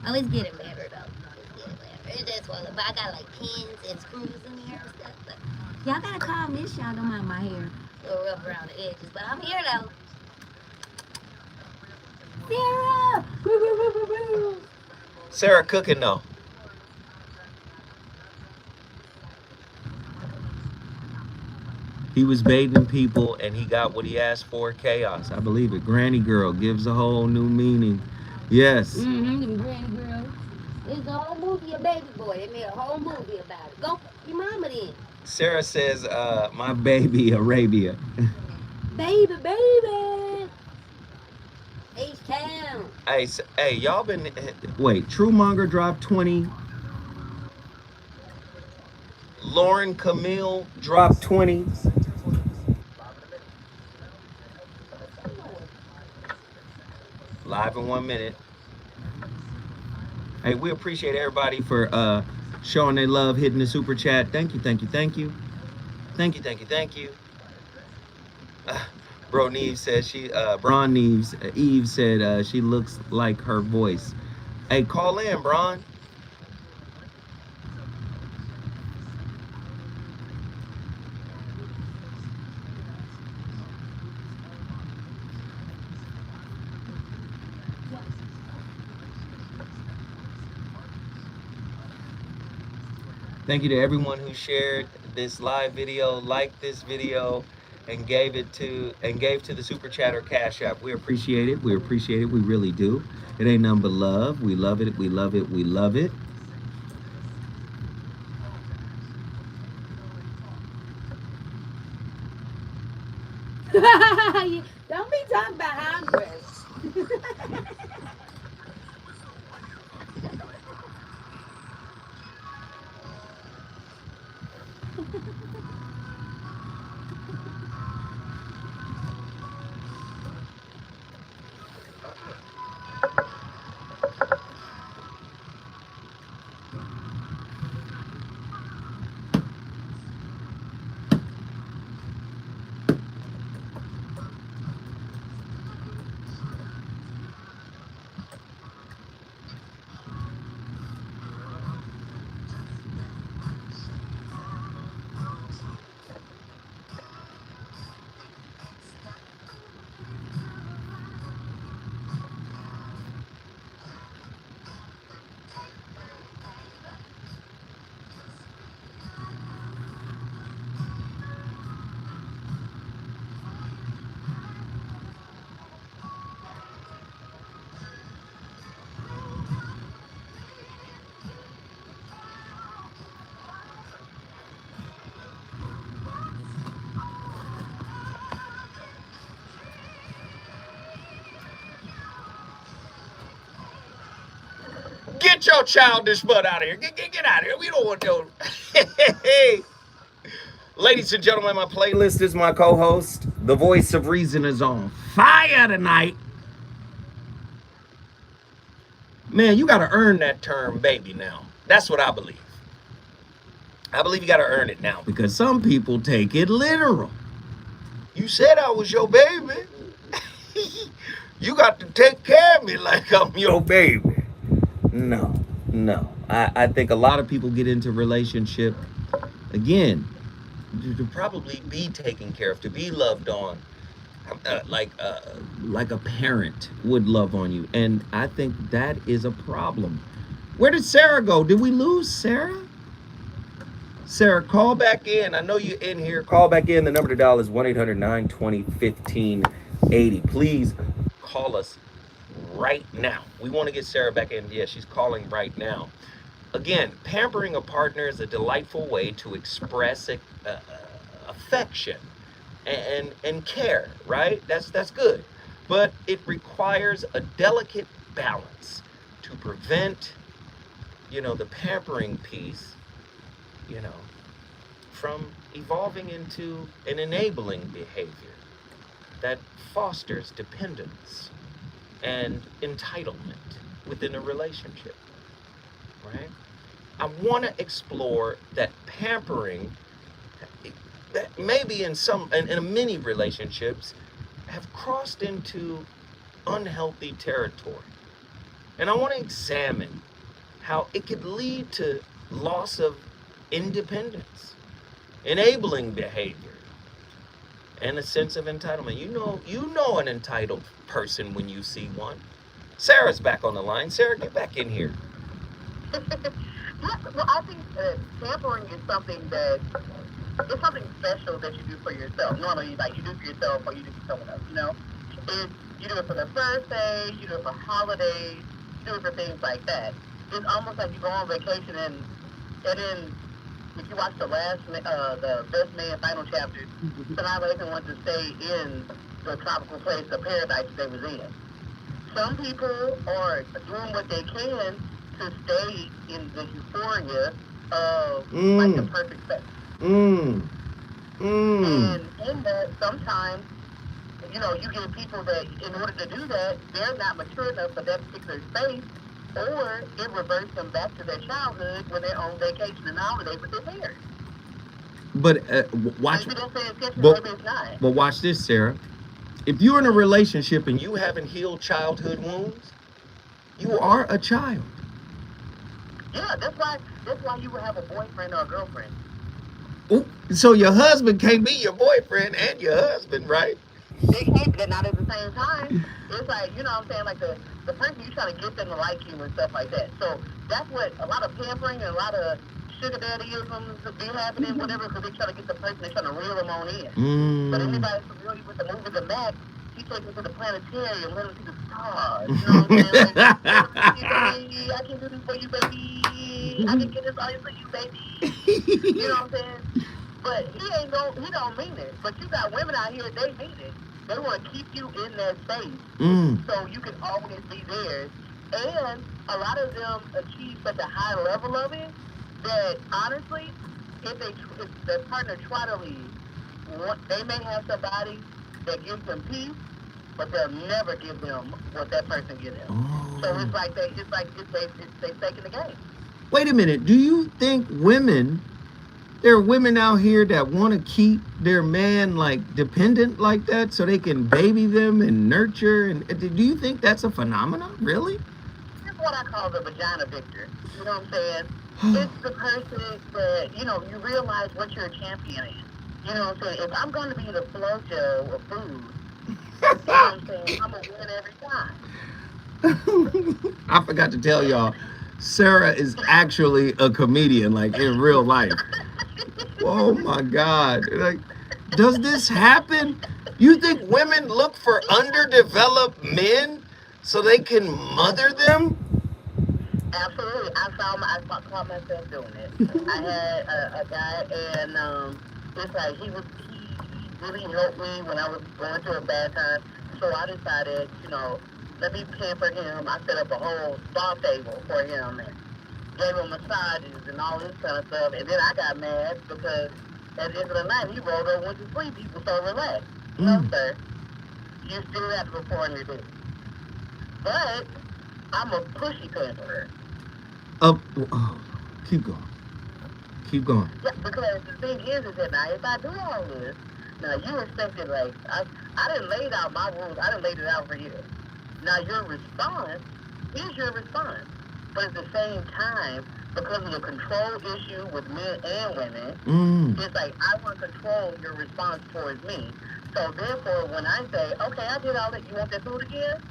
Oh, it's getting better though. It's just well, but I got like pins and screws in here and stuff. But y'all gotta call me. Y'all don't mind my hair a little rough around the edges, but I'm here though. Sarah! Sarah cooking though. He was baiting people and he got what he asked for, chaos. I believe it. Granny Girl gives a whole new meaning. Yes. Granny Girl. There's a whole movie of Baby Boy. They made a whole movie about it. Go your mama then. Sarah says, my baby Arabia. Baby. H-Town. Hey, y'all been, wait, True Monger dropped 20. Lauren Camille dropped 20. Live in 1 minute. Hey, we appreciate everybody for showing their love, hitting the super chat. Thank you. Bro, Neve says Bron Neves, Eve said she looks like her voice. Hey, call in, Bron. Thank you to everyone who shared this live video, liked this video, and gave to the Super Chatter Cash App. We appreciate it. We appreciate it. We really do. It ain't nothing but love. We love it. We love it. We love it. Don't be talking about how I'm dressed. Get your childish butt out of here. Get out of here. We don't want no. Hey, ladies and gentlemen, my playlist is my co-host. The voice of reason is on fire tonight. Man, you got to earn that term baby now. That's what I believe. I believe you got to earn it now because some people take it literal. You said I was your baby. You got to take care of me like I'm your baby. No, no. I think a lot of people get into relationship again to probably be taken care of, to be loved on, like a parent would love on you, and I think that is a problem. Where did Sarah go? Did we lose Sarah? Sarah, call back in. I know you're in here. Call back in. The number to dial is 1-800-920-1580. Please call us right now. We want to get Sarah back in. Yeah, she's calling right now. Again, pampering a partner is a delightful way to express affection and care, right? That's good. But it requires a delicate balance to prevent, the pampering piece, you know, from evolving into an enabling behavior that fosters dependence and entitlement within a relationship, right? I want to explore that pampering that maybe in many relationships have crossed into unhealthy territory. And I want to examine how it could lead to loss of independence, enabling behavior, and a sense of entitlement. You know an entitled person when you see one. Sarah's back on the line. Sarah, get back in here. Well, I think pampering is something that it's something special that you do for yourself. Normally, like you do for yourself or you do for someone else. You do it for the birthday, you do it for holidays, you do it for things like that. It's almost like you go on vacation and then if you watch the Best Man final chapter, Sanaa Lathan wanted to stay in the tropical place, the paradise they was in. Some people are doing what they can to stay in the euphoria of like the perfect sex. And in that, sometimes, you get people that in order to do that, they're not mature enough for that particular space, or it reverts them back to their childhood when they're on vacation and holiday with their parents. But watch. Maybe they'll say it's sketchy, maybe it's not. But watch this, Sarah. If you're in a relationship and you haven't healed childhood wounds, you are a child. Yeah, that's why you would have a boyfriend or a girlfriend. Ooh, so your husband can't be your boyfriend and your husband, right? They can't, but not at the same time. It's like, you know what I'm saying, like the person you trying to get them to like you and stuff like that. So that's what a lot of pampering and a lot of sugar daddyisms be happening, whatever, because they try to get the person, they trying to reel them on in. But anybody familiar with the movie The Mac, he takes them to the planetarium, let them see the stars. You know what I'm saying? Like, baby, I can do this for you, baby. I can get this all for you, baby. You know what I'm saying? But he don't mean it. But you got women out here, they mean it. They want to keep you in their space so you can always be theirs. And a lot of them achieve such a high level of it that honestly, if their partner try to leave, they may have somebody that gives them peace, but they'll never give them what that person gives them. Oh. So it's like they taking the game. Wait a minute. Do you think there are women out here that want to keep their man like dependent like that so they can baby them and nurture? And do you think that's a phenomenon? Really? It's what I call the vagina victor. You know what I'm saying? It's the person that, you realize what you're a champion in. You know what I'm saying? If I'm going to be the flojo of food, you know what I'm saying? I'm going to win every time. I forgot to tell y'all, Sarah is actually a comedian, like in real life. Oh my God. Like, does this happen? You think women look for underdeveloped men so they can mother them? Absolutely. I caught myself doing it. I had a guy, and it's like he really helped me when I was going through a bad time. So I decided, let me pamper him. I set up a whole spa table for him and gave him massages and all this kind of stuff. And then I got mad because at the end of the night, he rolled over and went to sleep. He was so relaxed. No, sir. You still have to perform your duty. But I'm a pushy pamperer. Keep going. Keep going. Yeah, because the thing is that now, if I do all this, now you expected, like, I didn't lay out my rules. I didn't lay it out for you. Now your response is your response. But at the same time, because of the control issue with men and women, it's like I want to control your response towards me. So therefore, when I say, okay, I did all that, you want that food again?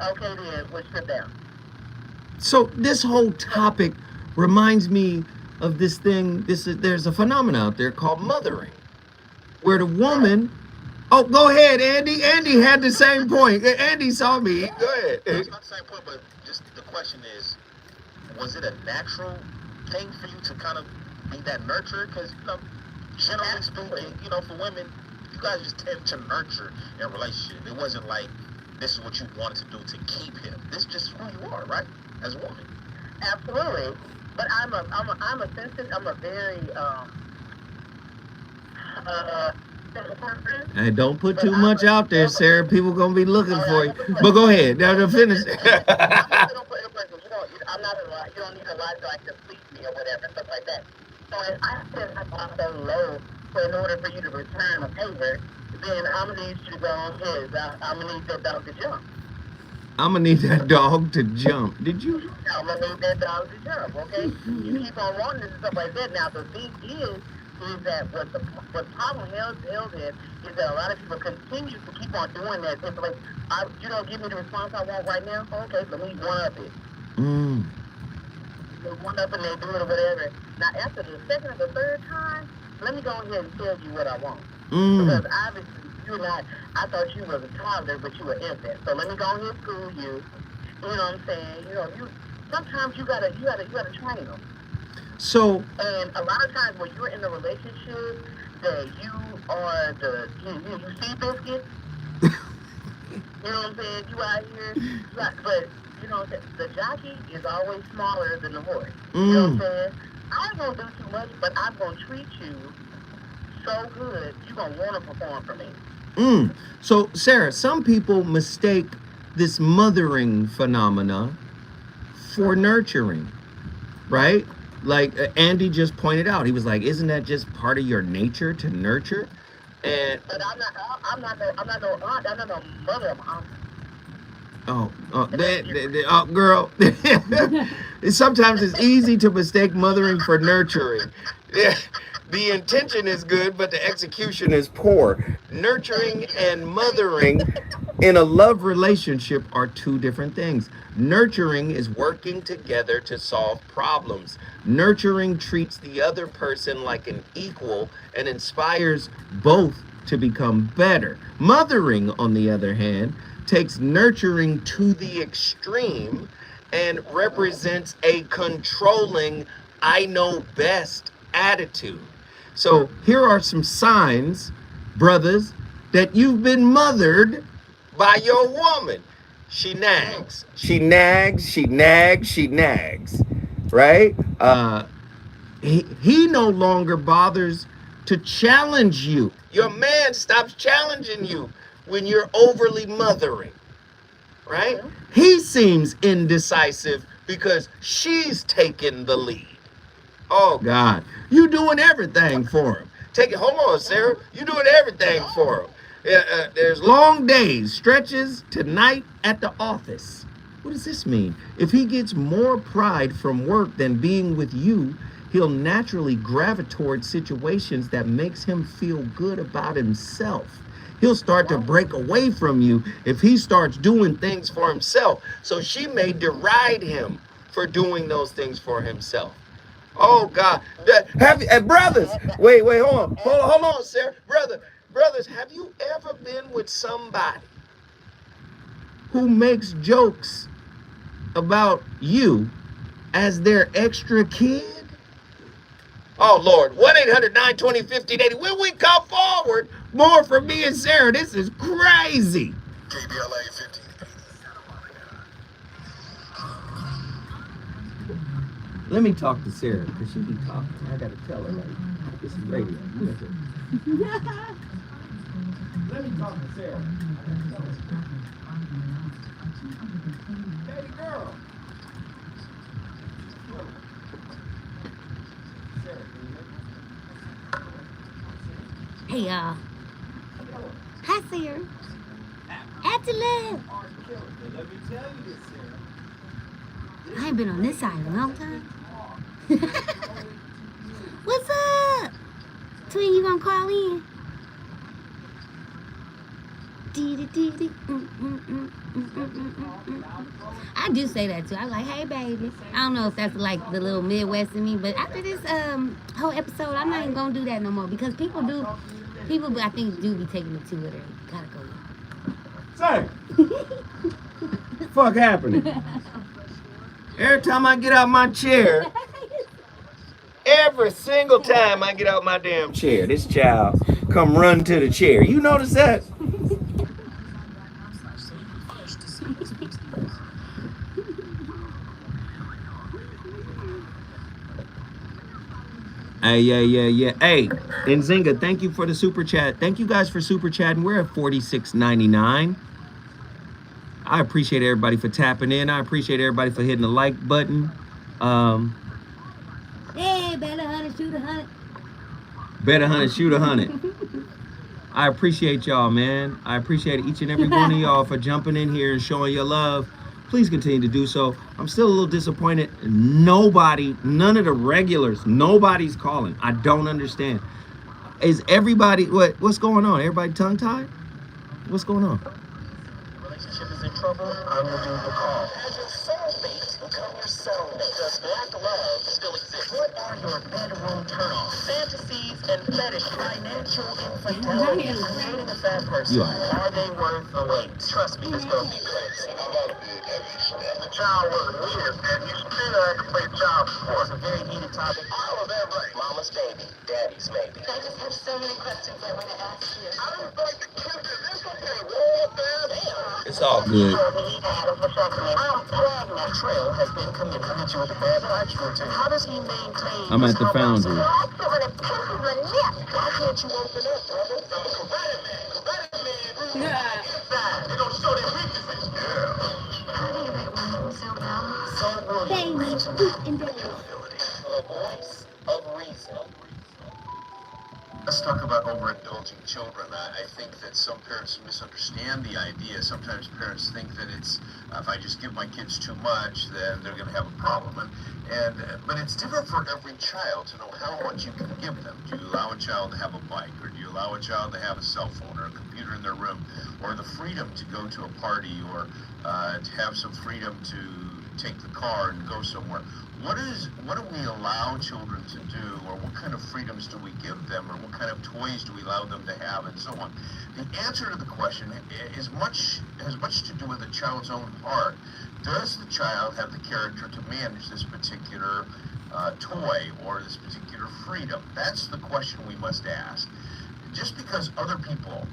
Okay, then we'll strip down. So this whole topic reminds me of this thing. There's a phenomenon out there called mothering, where the woman. Oh, go ahead, Andy. Andy had the same point. Andy saw me. Go ahead. It's not the same point, but just the question is, was it a natural thing for you to kind of be that nurturer? Because, generally speaking, for women, you guys just tend to nurture in a relationship. It wasn't like this is what you wanted to do to keep him. This is just who you are, right? As a woman. Absolutely. But I'm a sensitive, I'm a very, Hey, don't put too much out there, Sarah. People gonna be looking for you. But go ahead. Now to finish. I'm not a lot. You don't need a lot to like to please me or whatever, stuff like that. So if I said I bought so low, so in order for you to return a favor, then I'm gonna need you to go on his. I'm gonna need that dog to jump. I'm gonna need that dog to jump. Did you? I'm gonna need that dog to jump. Okay. You keep on wanting this and stuff like that. Now the thing is that what problem held in is that a lot of people continue to keep on doing that. It's like, you don't give me the response I want right now. Okay, let me one up it. They one up and they do it or whatever. Now after the second or the third time, let me go ahead and tell you what I want. Because obviously you're not. I thought you was a toddler, but you were infant. So let me go ahead and school you. You know what I'm saying? You sometimes you gotta train them. So, and a lot of times when you're in a relationship that you are you see biscuits, you know what I'm saying? You out here, but the jockey is always smaller than the horse. You know what I'm saying? I ain't gonna do too much, but I'm gonna treat you so good, you're gonna want to perform for me. So, Sarah, some people mistake this mothering phenomena for nurturing, right? Like Andy just pointed out, he was like, isn't that just part of your nature to nurture? And But I'm not no aunt. I'm not no mother. girl. Sometimes it's easy to mistake mothering for nurturing. Yeah, the intention is good, but the execution is poor. Nurturing and mothering in a love relationship are two different things. Nurturing is working together to solve problems. Nurturing treats the other person like an equal and inspires both to become better. Mothering, on the other hand, takes nurturing to the extreme and represents a controlling, I know best attitude. So here are some signs, brothers, that you've been mothered by your woman. She nags. She nags, she nags, she nags. Right? He no longer bothers to challenge you. Your man stops challenging you when you're overly mothering, right? He seems indecisive because she's taking the lead. Oh God, you doing everything for him. Hold on, Sarah. You doing everything for him. There's long days, stretches to night at the office. What does this mean? If he gets more pride from work than being with you, he'll naturally gravitate towards situations that makes him feel good about himself. He'll start to break away from you if he starts doing things for himself. So she may deride him for doing those things for himself. Oh God! Brothers, wait, hold on, Sarah, brothers, have you ever been with somebody who makes jokes about you as their extra kid? Oh Lord, 1-800-920-1580. When we come forward, more from me and Sarah. This is crazy. KBLA 1580. Let me talk to Sarah, because she be talking. I gotta tell her, like, this is radio. Let me talk to Sarah. Baby girl. Hey y'all. Hi Sarah. Angela. Let me tell you this, Sarah. I ain't been on this side in a long time. What's up? Twin, you gonna call in? I do say that too. I like, hey baby. I don't know if that's like the little Midwest in me, but after this whole episode, I'm not even gonna do that no more because people I think do be taking it too literally. Gotta go. Say, fuck happening? Every time I get out my chair, every single time I get out my damn chair, this child come run to the chair. You notice that? Yeah. Hey, Nzinga, thank you for the super chat. Thank you guys for super chatting. We're at $46.99. I appreciate everybody for tapping in. I appreciate everybody for hitting the like button. Hey, better 100, shoot 100. Bet 100, shoot 100. I appreciate y'all, man. I appreciate each and every one of y'all for jumping in here and showing your love. Please continue to do so. I'm still a little disappointed. None of the regulars, nobody's calling. I don't understand. Is everybody, what's going on? Everybody tongue-tied? What's going on? Relationship is in trouble. I'm gonna do the call. Has your soulmate become your soulmate? Does black love still exist? What are your bedroom turn-offs, fantasies, and fetish? Financial infidelity. Creating a bad person. Yeah. Are they worth the wait? Trust me, it's gonna be crazy. The child was weird, man. You still had to play child support. It's a very heated topic. All of that right. Mama's baby, daddy's maybe. I just have so many questions I want to ask you. I don't like the kids. This okay. Roll up there. Damn. It's all good. I'm pregnant. Trail has been committed. I hit you with a bad vibes routine. How does he maintain? I'm at the foundry. Why can't you open up, brother? Combative man. Inside. They don't show their weaknesses. How do you make women so balanced? So will you. Baby, and baby. The voice of reason. Let's talk about overindulging children. I think that some parents misunderstand the idea. Sometimes parents think that it's if I just give my kids too much, then they're going to have a problem. But it's different for every child to know how much you can give them. Do you allow a child to have a bike, or do you allow a child to have a cell phone or a computer in their room, or the freedom to go to a party, or to have some freedom to take the car and go somewhere? What do we allow children to do, or what kind of freedoms do we give them, or what kind of toys do we allow them to have, and so on? The answer to the question has much to do with the child's own heart. Does the child have the character to manage this particular toy or this particular freedom? That's the question we must ask. Just because other people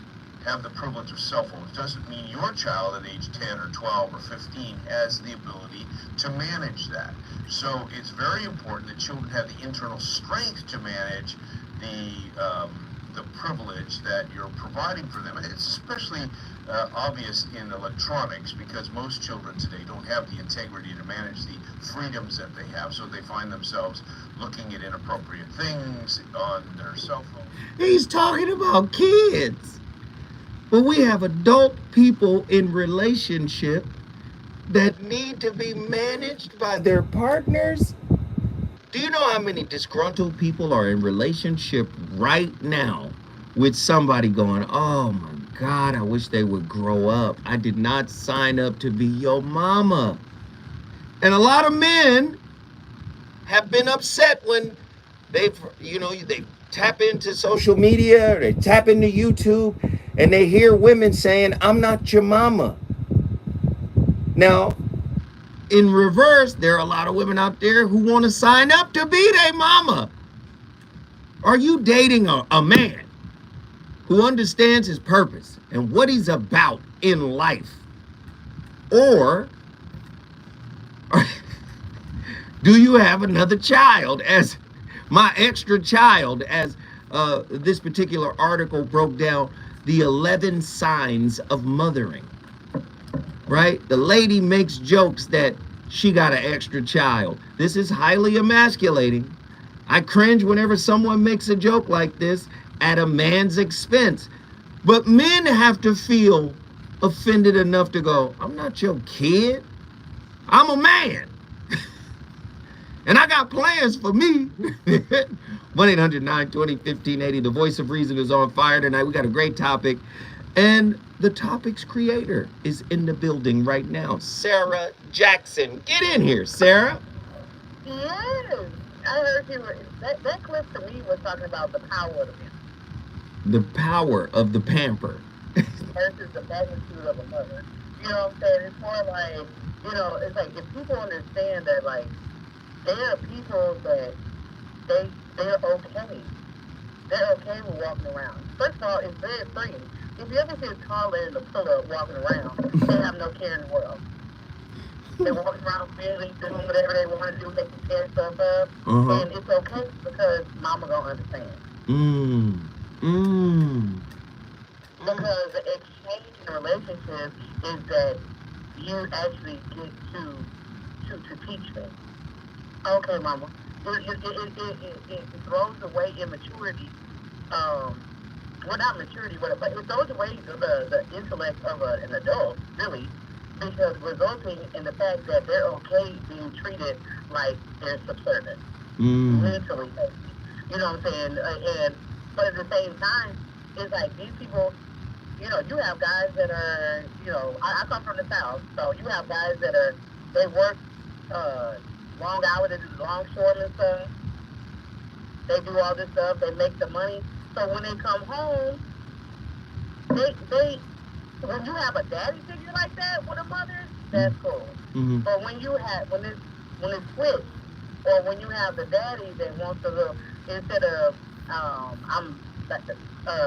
have the privilege of cell phones doesn't mean your child at age 10 or 12 or 15 has the ability to manage that. So it's very important that children have the internal strength to manage the privilege that you're providing for them. And it's especially obvious in electronics, because most children today don't have the integrity to manage the freedoms that they have, so they find themselves looking at inappropriate things on their cell phone. He's talking about kids. But we have adult people in relationship that need to be managed by their partners. Do you know how many disgruntled people are in relationship right now with somebody going, oh my God, I wish they would grow up. I did not sign up to be your mama. And a lot of men have been upset when they tap into social media, or they tap into YouTube, and they hear women saying, I'm not your mama. Now, in reverse, there are a lot of women out there who want to sign up to be their mama. Are you dating a man who understands his purpose and what he's about in life? Or do you have another child as my extra child, as this particular article broke down the 11 signs of mothering, right? The lady makes jokes that she got an extra child. This is highly emasculating. I cringe whenever someone makes a joke like this at a man's expense. But men have to feel offended enough to go, I'm not your kid. I'm a man. And I got plans for me. 1-800-920-1580. The voice of reason is on fire tonight. We got a great topic. And the topic's creator is in the building right now. Sarah Jackson. Get in here, Sarah. Yes. I heard you were, that clip to me was talking about the power of the pamper. The power of the pamper. Versus the magnitude of a mother. You know what I'm saying? It's more like, it's like if people understand that, like, there are people that they're okay. They're okay with walking around. First of all, it's very freeing. If you ever see a toddler in a pull-up walking around, they have no care in the world. They're walking around freely, doing whatever they want to do. They can tear stuff up. And it's okay because mama gonna understand. Because the exchange in a relationship is that you actually get to teach them. Okay, mama. It throws away immaturity. Well, not maturity, but it throws away the intellect of an adult, really, because resulting in the fact that they're okay being treated like they're subservient, mentally, maybe. You know what I'm saying? But at the same time, it's like these people, you have guys that are, I come from the South, so you have guys that they work long hours, they do long short and stuff. They do all this stuff, they make the money. So when they come home, when you have a daddy figure like that with a mother, that's cool. But when it's switched, or when you have the daddy that wants to instead of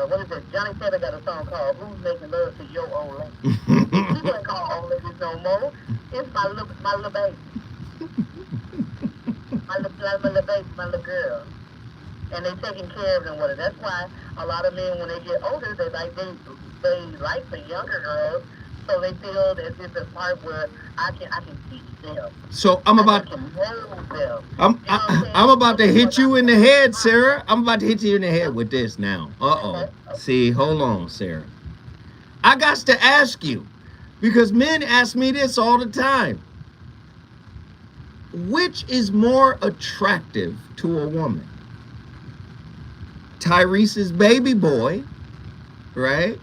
what is it? Johnny Taylor got a song called "Who's Making Love to Your Old Lady." People ain't call old ladies no more. It's my little baby, my little baby, my little girl. And they're taking care of them with it. That's why a lot of men, when they get older, they like the younger girls So they feel that it's a part where I can teach them. So I can mold them. I'm about to hit you in the head, Sarah. I'm about to hit you in the head with this now. See, hold on, Sarah. I got to ask you, because men ask me this all the time. Which is more attractive to a woman? Tyrese's baby boy, right?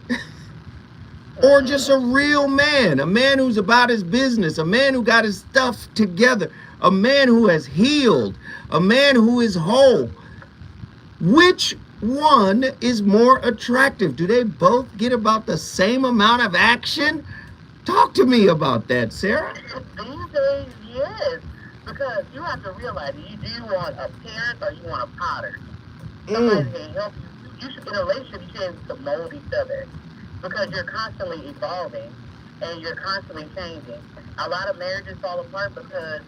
Or just a real man, a man who's about his business, a man who got his stuff together, a man who has healed, a man who is whole. Which one is more attractive? Do they both get about the same amount of action? Talk to me about that, Sarah. These days, yes. Because you have to realize, do you want a parent or you want a potter? Somebody can help you. You should, in a relationship, you should to mold each other. Because you're constantly evolving and you're constantly changing. A lot of marriages fall apart because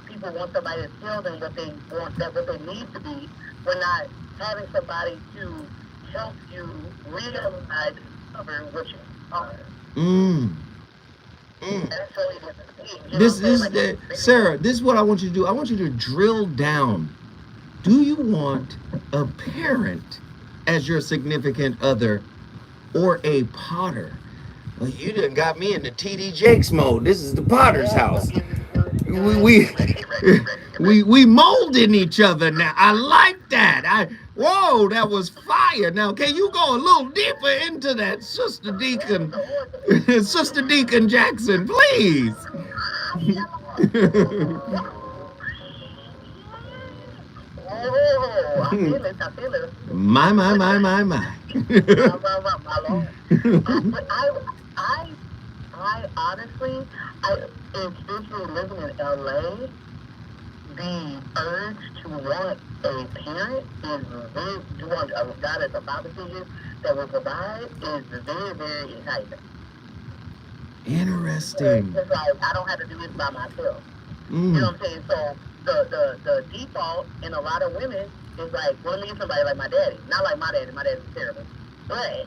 people want somebody to tell them what they want, that what they need to be. We're not having somebody to help you realize, discover what you are. That's really different. This is Sarah. This is what I want you to do. I want you to drill down. Do you want a parent as your significant other, or a potter? Well, you done got me into TD Jakes mode. This is the potter's house. We molding each other now. I like that. Whoa, that was fire. Now, can you go a little deeper into that, Sister Deacon, Sister Deacon Jackson, please? I feel it. My. My Lord. But I honestly, especially living in LA, the urge to want a parent is very, to want a guy that's a father figure that will provide is very, very enticing. Interesting. It's like, I don't have to do this by myself. You know what I'm saying? So the default in a lot of women is like, well, let me get somebody like my daddy. Not like my daddy. My daddy's terrible. But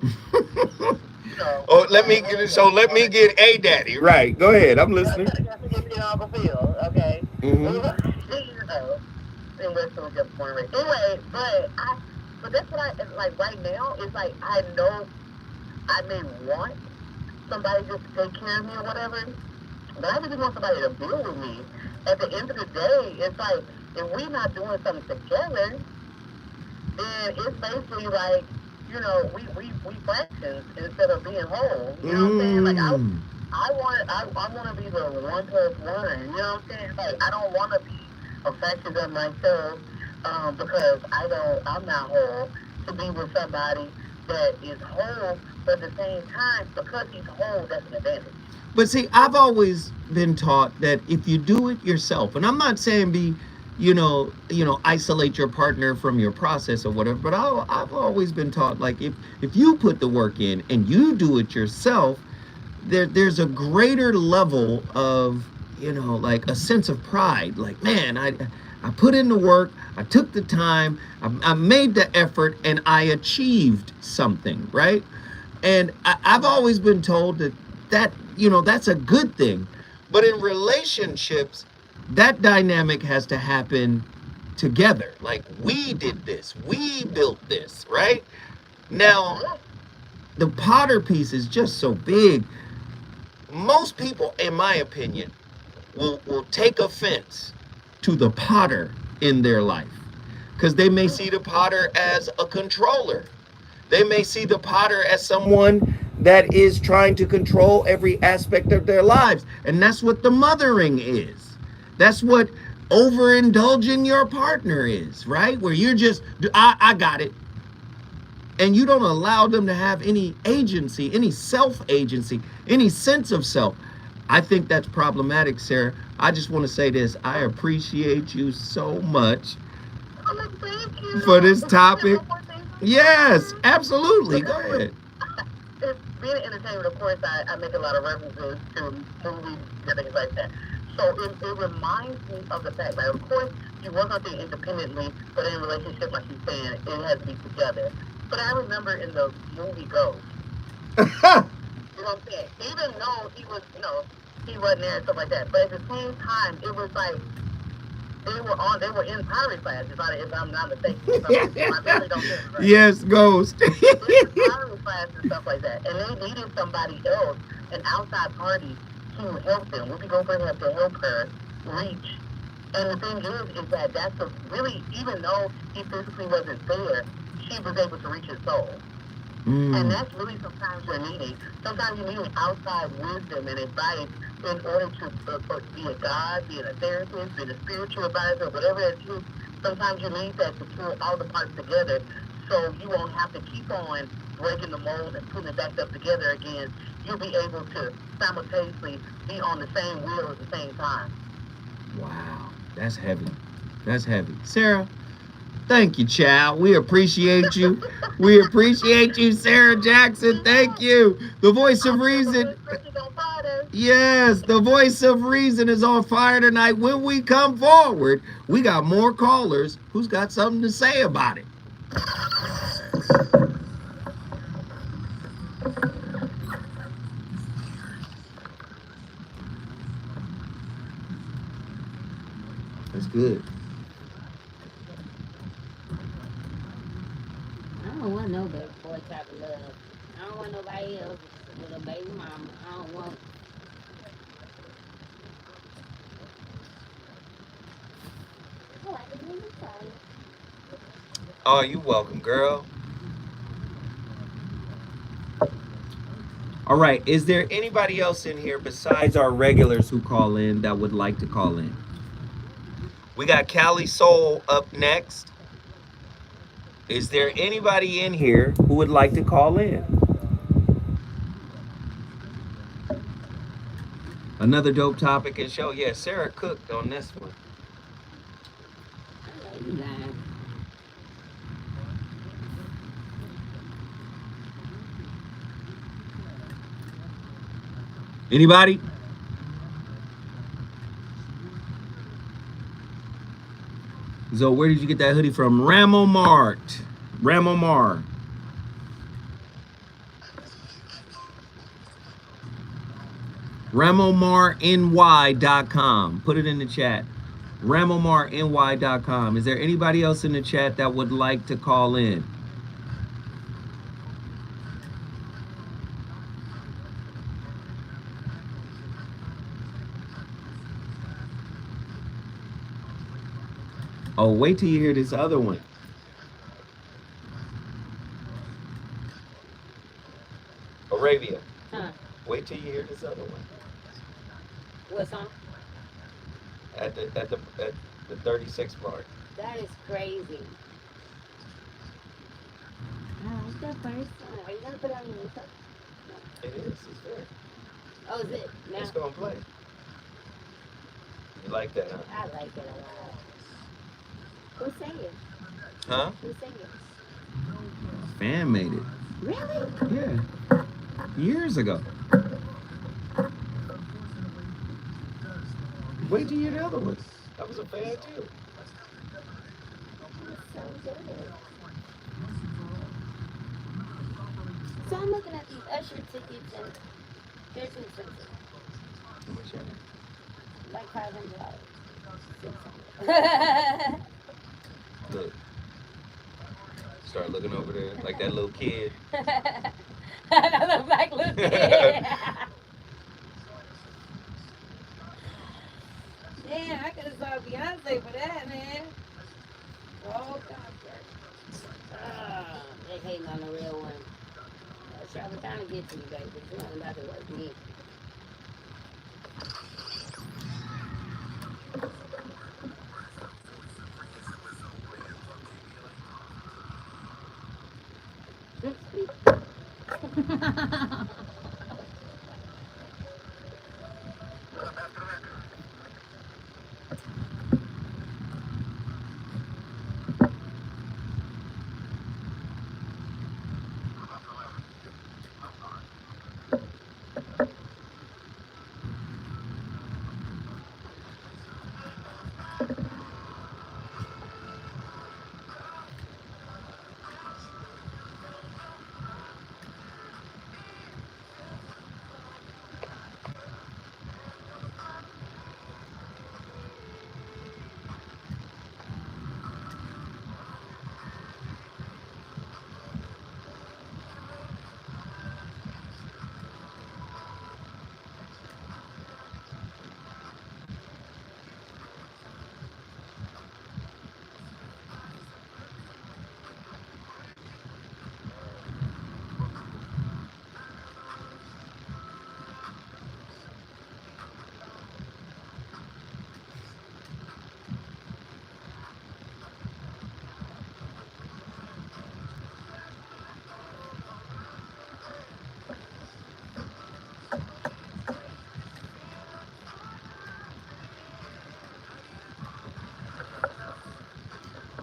let me get a daddy. Right. Go ahead. I'm listening. Uncle Phil, okay? In West Philadelphia, born and raised. Anyway, but that's what I like right now. It's like I know I may want somebody just to take care of me or whatever, but I really want somebody to build with me. At the end of the day, it's like if we're not doing something together, then it's basically like, we fractions instead of being whole. You know what I'm saying? Like I want to be the 1 plus 1. You know what I'm saying? Like I don't want to be a fraction of myself because I'm not whole, to be with somebody that is whole, but at the same time, because he's whole, that's an advantage. But see, I've always been taught that if you do it yourself, and I'm not saying isolate your partner from your process or whatever, but I've always been taught, like, if you put the work in and you do it yourself, there's a greater level of, like a sense of pride. Like, man, I put in the work, I took the time, I made the effort, and I achieved something, right? And I've always been told that that's a good thing. But in relationships, that dynamic has to happen together. Like, we did this, we built this, right? Now, the Potter piece is just so big. Most people, in my opinion, will take offense to the Potter in their life, because they may see the Potter as a controller. They may see the Potter as someone that is trying to control every aspect of their lives. And that's what the mothering is. That's what overindulging your partner is, right? Where you're just, I got it. And you don't allow them to have any agency, any self-agency, any sense of self. I think that's problematic, Sarah. I just want to say this. I appreciate you so much for this topic. Yes, absolutely. Go ahead. Being an entertainer, of course, I make a lot of references to movies and things like that. So it reminds me of the fact that, of course, you work on things independently, but in a relationship, like you're saying, it has to be together. But I remember in the movie Ghost, You know what I'm saying? Even though he was, he wasn't there and stuff like that. But at the same time, it was like they were in pirate class, if I'm not mistaken. My family don't care, right? Yes, Ghost. They were in pirate class and stuff like that. And they needed somebody else, an outside party, to help them. Whoopi Goldberg had to help her reach. And the thing is that that's really, even though he physically wasn't there, she was able to reach his soul. And that's really sometimes you're needing. Sometimes you need outside wisdom and advice in order to be a God, being a therapist, being a spiritual advisor, whatever it is. Sometimes you need that to pull all the parts together so you won't have to keep on breaking the mold and putting it back up together again. You'll be able to simultaneously be on the same wheel at the same time. Wow, that's heavy. That's heavy. Sarah, thank you, child. We appreciate you. We appreciate you, Sarah Jackson. Thank you. The voice of reason. Yes, the voice of reason is on fire tonight. When we come forward, we got more callers who's got something to say about it. That's good. I don't want no baby boy type of love. I don't want nobody else with a baby mama. I don't want. Oh, you welcome, girl. All right. Is there anybody else in here besides our regulars who call in that would like to call in? We got Cali Soul up next. Is there anybody in here who would like to call in? Another dope topic and show. Yeah, Sarah cooked on this one. I love you guys. Anybody? So where did you get that hoodie from? Ramo Mart. Ramo Mar. RamoMarNY.com. Put it in the chat. RamoMarNY.com. Is there anybody else in the chat that would like to call in? Oh, wait till you hear this other one. Arabia. Huh? Wait till you hear this other one. What song? At the 36 mark. That is crazy. I like the first one. Are you gonna put it on your YouTube? It is. It's fair. Oh, is it? Now? It's gonna play. You like that, huh? I like it a lot. Who sang it? Huh? Who sang it? Fan made it. Really? Yeah. Years ago. Wait till you hear the other one. That was a fan too. So good. So I'm looking at these Usher tickets and they're too expensive. How much are Like $500. Look. Start looking over there like that little kid. That look like little kid. Damn, I could have saw Beyonce for that, man. Oh, concert. They hating on the real one. I was trying to get to you, baby, but you ain't about to work me.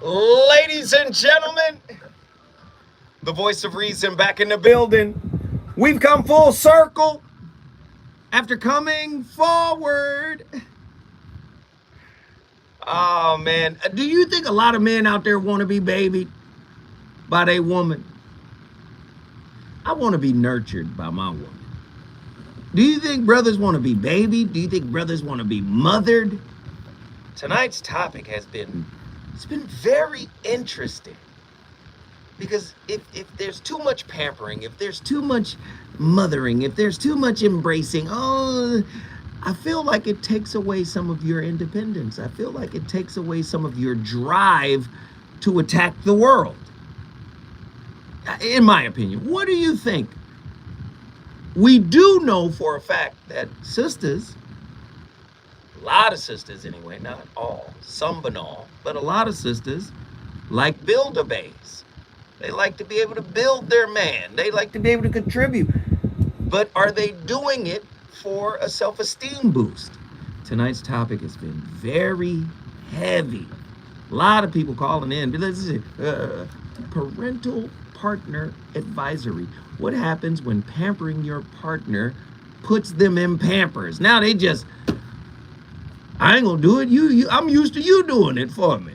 Ladies and gentlemen, the voice of reason back in the building. We've come full circle after coming forward. Oh, man. Do you think a lot of men out there want to be babied by their woman? I want to be nurtured by my woman. Do you think brothers want to be babied? Do you think brothers want to be mothered? Tonight's topic it's been very interesting. Because if there's too much pampering, if there's too much mothering, if there's too much embracing, I feel like it takes away some of your independence. I feel like it takes away some of your drive to attack the world. In my opinion, what do you think? We do know for a fact that sisters, a lot of sisters anyway, not all, some but all, but a lot of sisters like build-a-bays. They like to be able to build their man. They like to be able to contribute. But are they doing it for a self-esteem boost? Tonight's topic has been very heavy. A lot of people calling in. Parental partner advisory. What happens when pampering your partner puts them in Pampers? Now they just, I ain't gonna do it. I'm used to you doing it for me.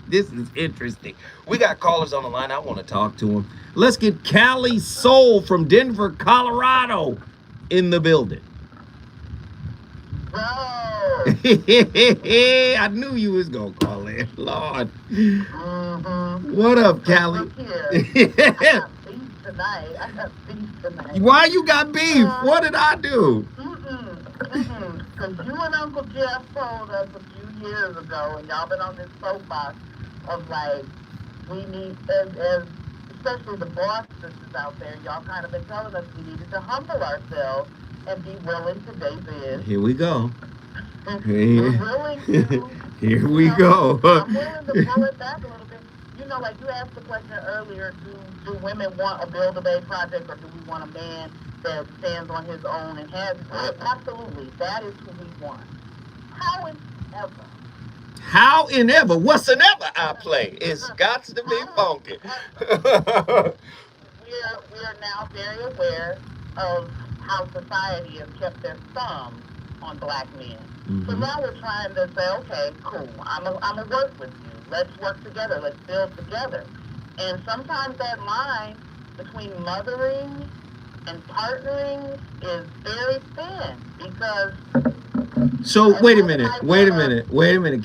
This is interesting. We got callers on the line. I want to talk to them. Let's get Callie Soul from Denver, Colorado in the building. Bro. I knew you was going to call in. Lord. What up, Callie? I got beef tonight. Why you got beef? What did I do? Because you and Uncle Jeff told us a few years ago, and y'all been on this soapbox of like, we need, as especially the boss sisters out there, y'all kind of been telling us we needed to humble ourselves and be willing to date biz. Here we go. We're willing to. Here we go. I'm willing to pull it back a little bit. You know, like you asked the question earlier, do women want a build-a-bay project, or do we want a man that stands on his own and has it? Absolutely. That is who we want. However. How in ever? What's an ever I play? It's got to be funky. We are now very aware of how society has kept their thumb on black men. So now we're trying to say, okay, cool, I'm a work with you. Let's work together. Let's build together. And sometimes that line between mothering and partnering is very thin because... So wait a minute,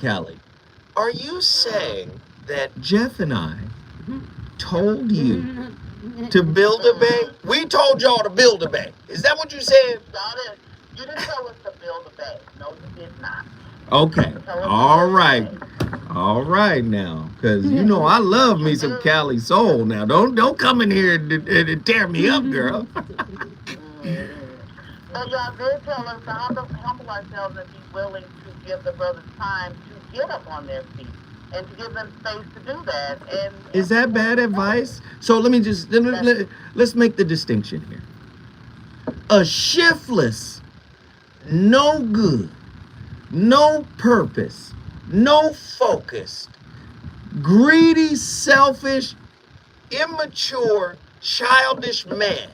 Callie. Are you saying that Jeff and I told you to build a bay? We told y'all to build a bay. Is that what you said? You didn't tell us to build a bay. No, you did not. Okay. All right. All right now. Because you know I love me some Callie Soul now. Don't come in here and tear me up, girl. But y'all did tell us to humble ourselves and be willing to give the brothers time to get up on their feet and to give them space to do that. And is that bad advice? So let's make the distinction here. A shiftless, no good, no purpose, no focused, greedy, selfish, immature, childish man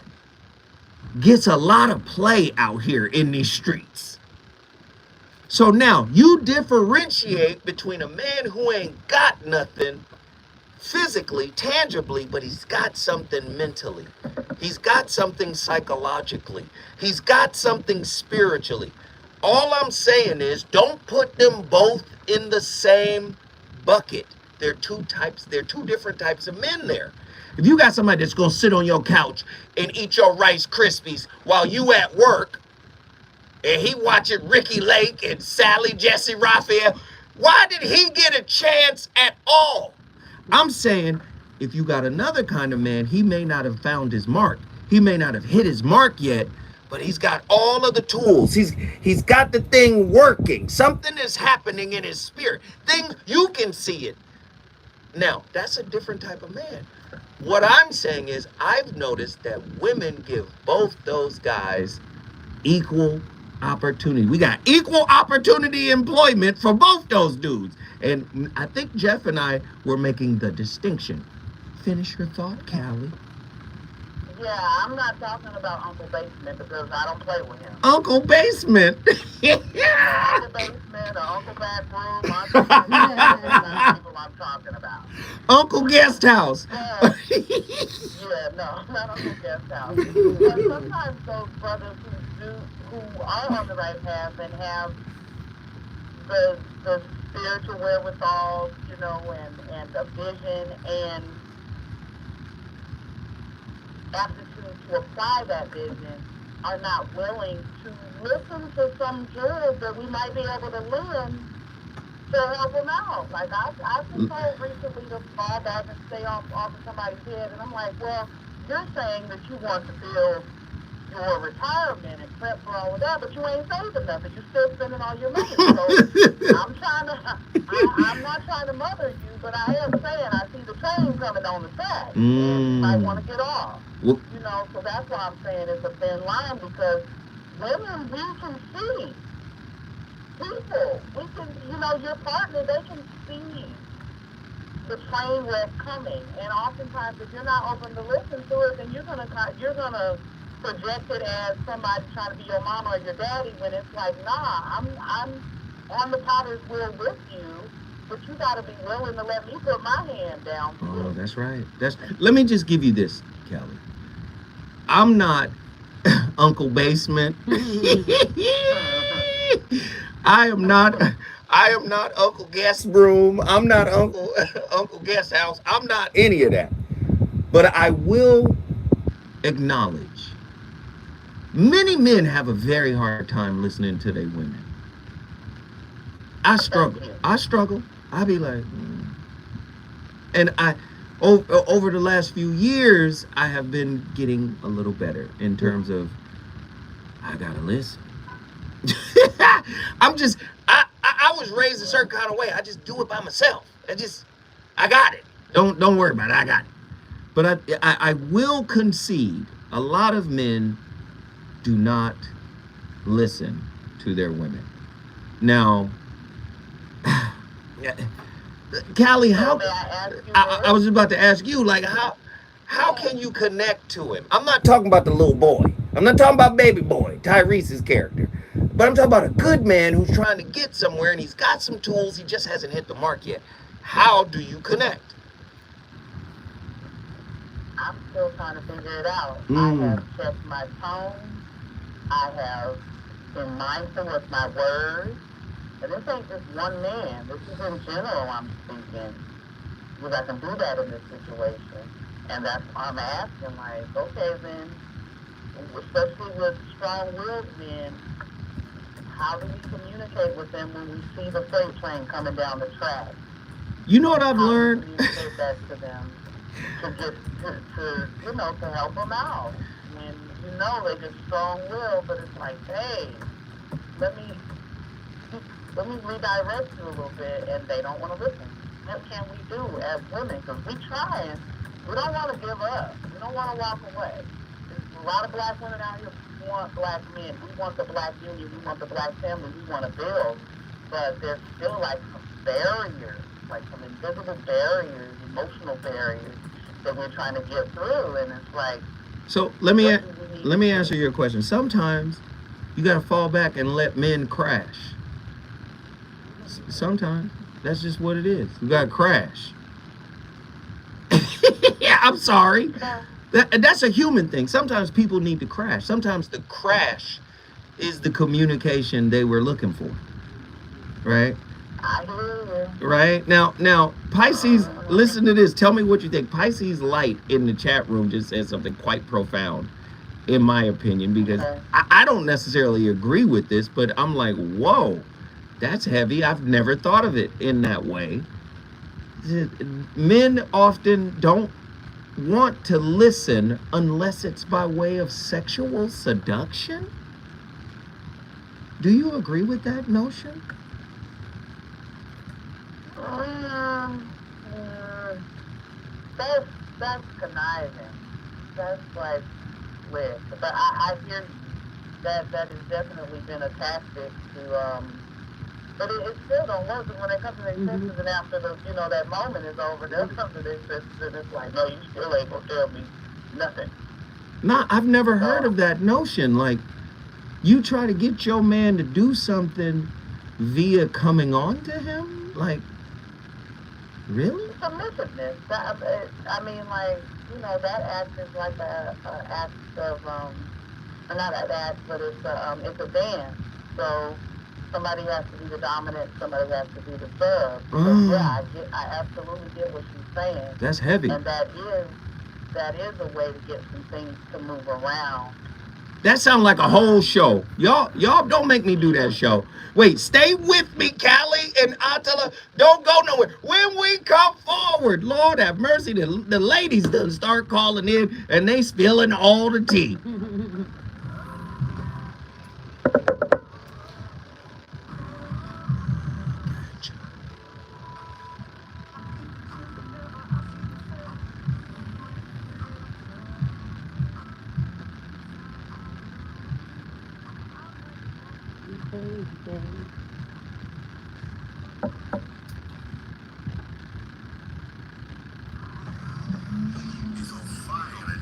gets a lot of play out here in these streets. So now you differentiate between a man who ain't got nothing physically, tangibly, but he's got something mentally. He's got something psychologically. He's got something spiritually. All I'm saying is don't put them both in the same bucket. They're two different types of men there. If you got somebody that's gonna sit on your couch and eat your Rice Krispies while you at work, and he watching Ricky Lake and Sally Jesse Raphael, why did he get a chance at all? I'm saying if you got another kind of man, he may not have found his mark. He may not have hit his mark yet, but he's got all of the tools. He's got the thing working. Something is happening in his spirit. You can see it. Now, that's a different type of man. What I'm saying is I've noticed that women give both those guys equal opportunity. We got equal opportunity employment for both those dudes. And I think Jeff and I were making the distinction. Finish your thought, Callie. Yeah, I'm not talking about Uncle Basement because I don't play with him. Uncle Basement. Uncle Basement or Uncle Backroom, Uncle Basement, that's not the people I'm talking about. Uncle Guest House. But, yeah, no, not Uncle Guest House. But sometimes those brothers who are on the right path and have the spiritual wherewithal, you know, and the vision and aptitude to apply that vision are not willing to listen to some jurors that we might be able to learn to help them out. Like I've been told recently to fall back and stay off of somebody's head, and I'm like, well, you're saying that you want to build your retirement and prep for all of that, but you ain't saving nothing. You're still spending all your money. So I'm not trying to mother you, but I am saying I see the train coming on the track, and you might want to get off. Well, You know, so that's why I'm saying it's a thin line because women, we can see people. We can, you know, your partner, they can see the train wreck coming, and oftentimes if you're not open to listen to it, then you're gonna project it as somebody trying to be your mama or your daddy when it's like, nah, I'm on the potter's wheel with you, but you gotta be willing to let me put my hand down. oh, that's right. Let me just give you this, Kelly. I'm not Uncle Basement. I am not Uncle Guest Room. I'm not Uncle Guest House. I'm not any of that. But I will acknowledge many men have a very hard time listening to their women. I struggle. I be like, and over the last few years, I have been getting a little better in terms of I gotta listen. I was raised a certain kind of way. I just do it by myself. I got it. Don't worry about it. I got it. But I will concede a lot of men do not listen to their women. Now, Callie, how I was about to ask you, like, how can you connect to him? I'm not talking about the little boy. I'm not talking about baby boy, Tyrese's character. But I'm talking about a good man who's trying to get somewhere and he's got some tools, he just hasn't hit the mark yet. How do you connect? I'm still trying to figure it out. I have checked my tone. I have been mindful with my words. And this ain't just one man. This is in general I'm speaking. Because I can do that in this situation. And that's why I'm asking, like, okay then, especially with strong-willed men, how do we communicate with them when we see the freight train coming down the track? You know what I've learned? How do we communicate that to them to help them out? When you know they're just strong-willed, but it's like, hey, let me redirect you a little bit, and they don't want to listen. What can we do as women? Because we trying. We don't want to give up. We don't want to walk away. There's a lot of black women out here who want black men. We want the black union. We want the black family. We want to build. But there's still like some barriers, like some invisible barriers, emotional barriers that we're trying to get through. And it's like, so let me answer your question. Sometimes you got to fall back and let men crash. Sometimes that's just what it is. You got to crash. Yeah, I'm sorry. That's a human thing. Sometimes people need to crash. Sometimes the crash is the communication they were looking for. Right? Right? Now, Pisces, listen to this. Tell me what you think. Pisces Light in the chat room just said something quite profound, in my opinion, because I don't necessarily agree with this, but I'm like, whoa, that's heavy. I've never thought of it in that way. Men often don't want to listen unless it's by way of sexual seduction. Do you agree with that notion? That's conniving. That's like lit. But I hear you. that has definitely been a tactic to, but it still don't work. Because when they come to their senses, and after that moment is over, they'll come to their senses, and it's like, no, you still ain't gonna tell me nothing. Nah, I've never heard of that notion. Like, you try to get your man to do something via coming on to him? Like, really? Submissiveness. I mean, like, that act is like a act of, not an act, but it's a dance. So somebody has to be the dominant, somebody has to be the sub. So yeah, I absolutely get what you're saying. That's heavy. And that is a way to get some things to move around. That sounds like a whole show. Y'all don't make me do that show. Wait, stay with me, Callie, and I'll tell her, don't go nowhere. When we come forward, Lord have mercy, the ladies done start calling in, and they spilling all the tea.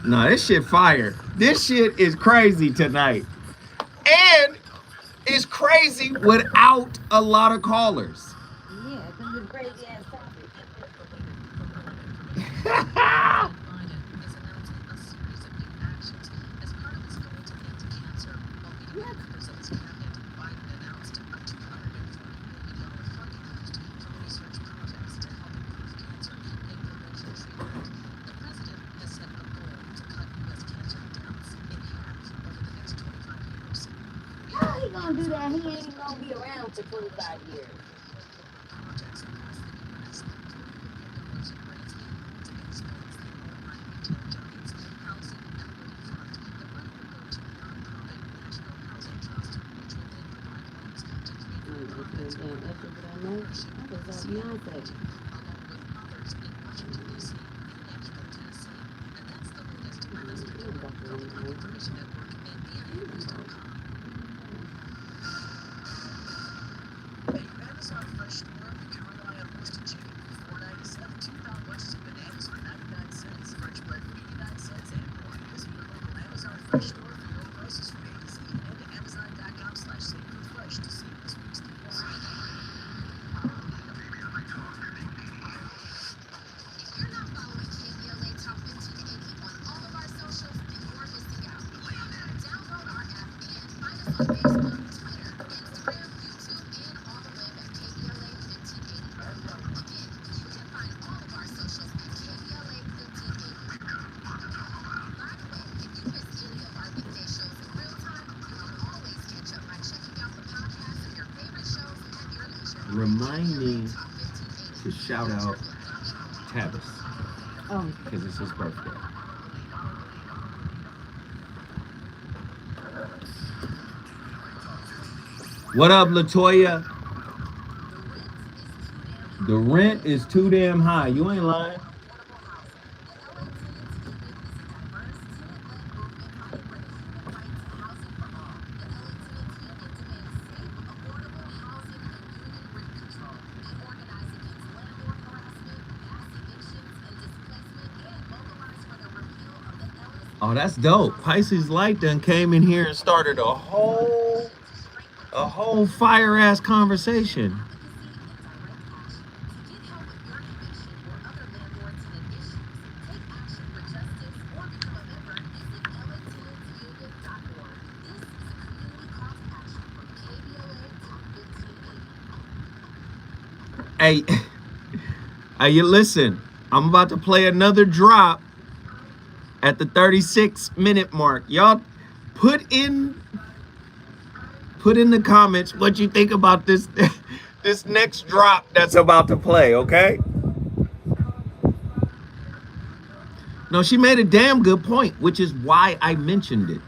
No, this shit fire. This shit is crazy tonight. And it's crazy without a lot of callers. Yeah, because it's crazy ass topic. How he gonna do that? He ain't even gonna be around for 25 years. Remind me to shout out Tavis. Oh. Because it's his birthday. What up, Latoya? The rent is too damn high. You ain't lying. Oh, that's dope. Pisces Light done came in here and started a whole fire ass conversation. Hey, you listen. I'm about to play another drop at the 36-minute mark. Y'all put in the comments what you think about this this next drop that's about to play, okay? No, she made a damn good point, which is why I mentioned it.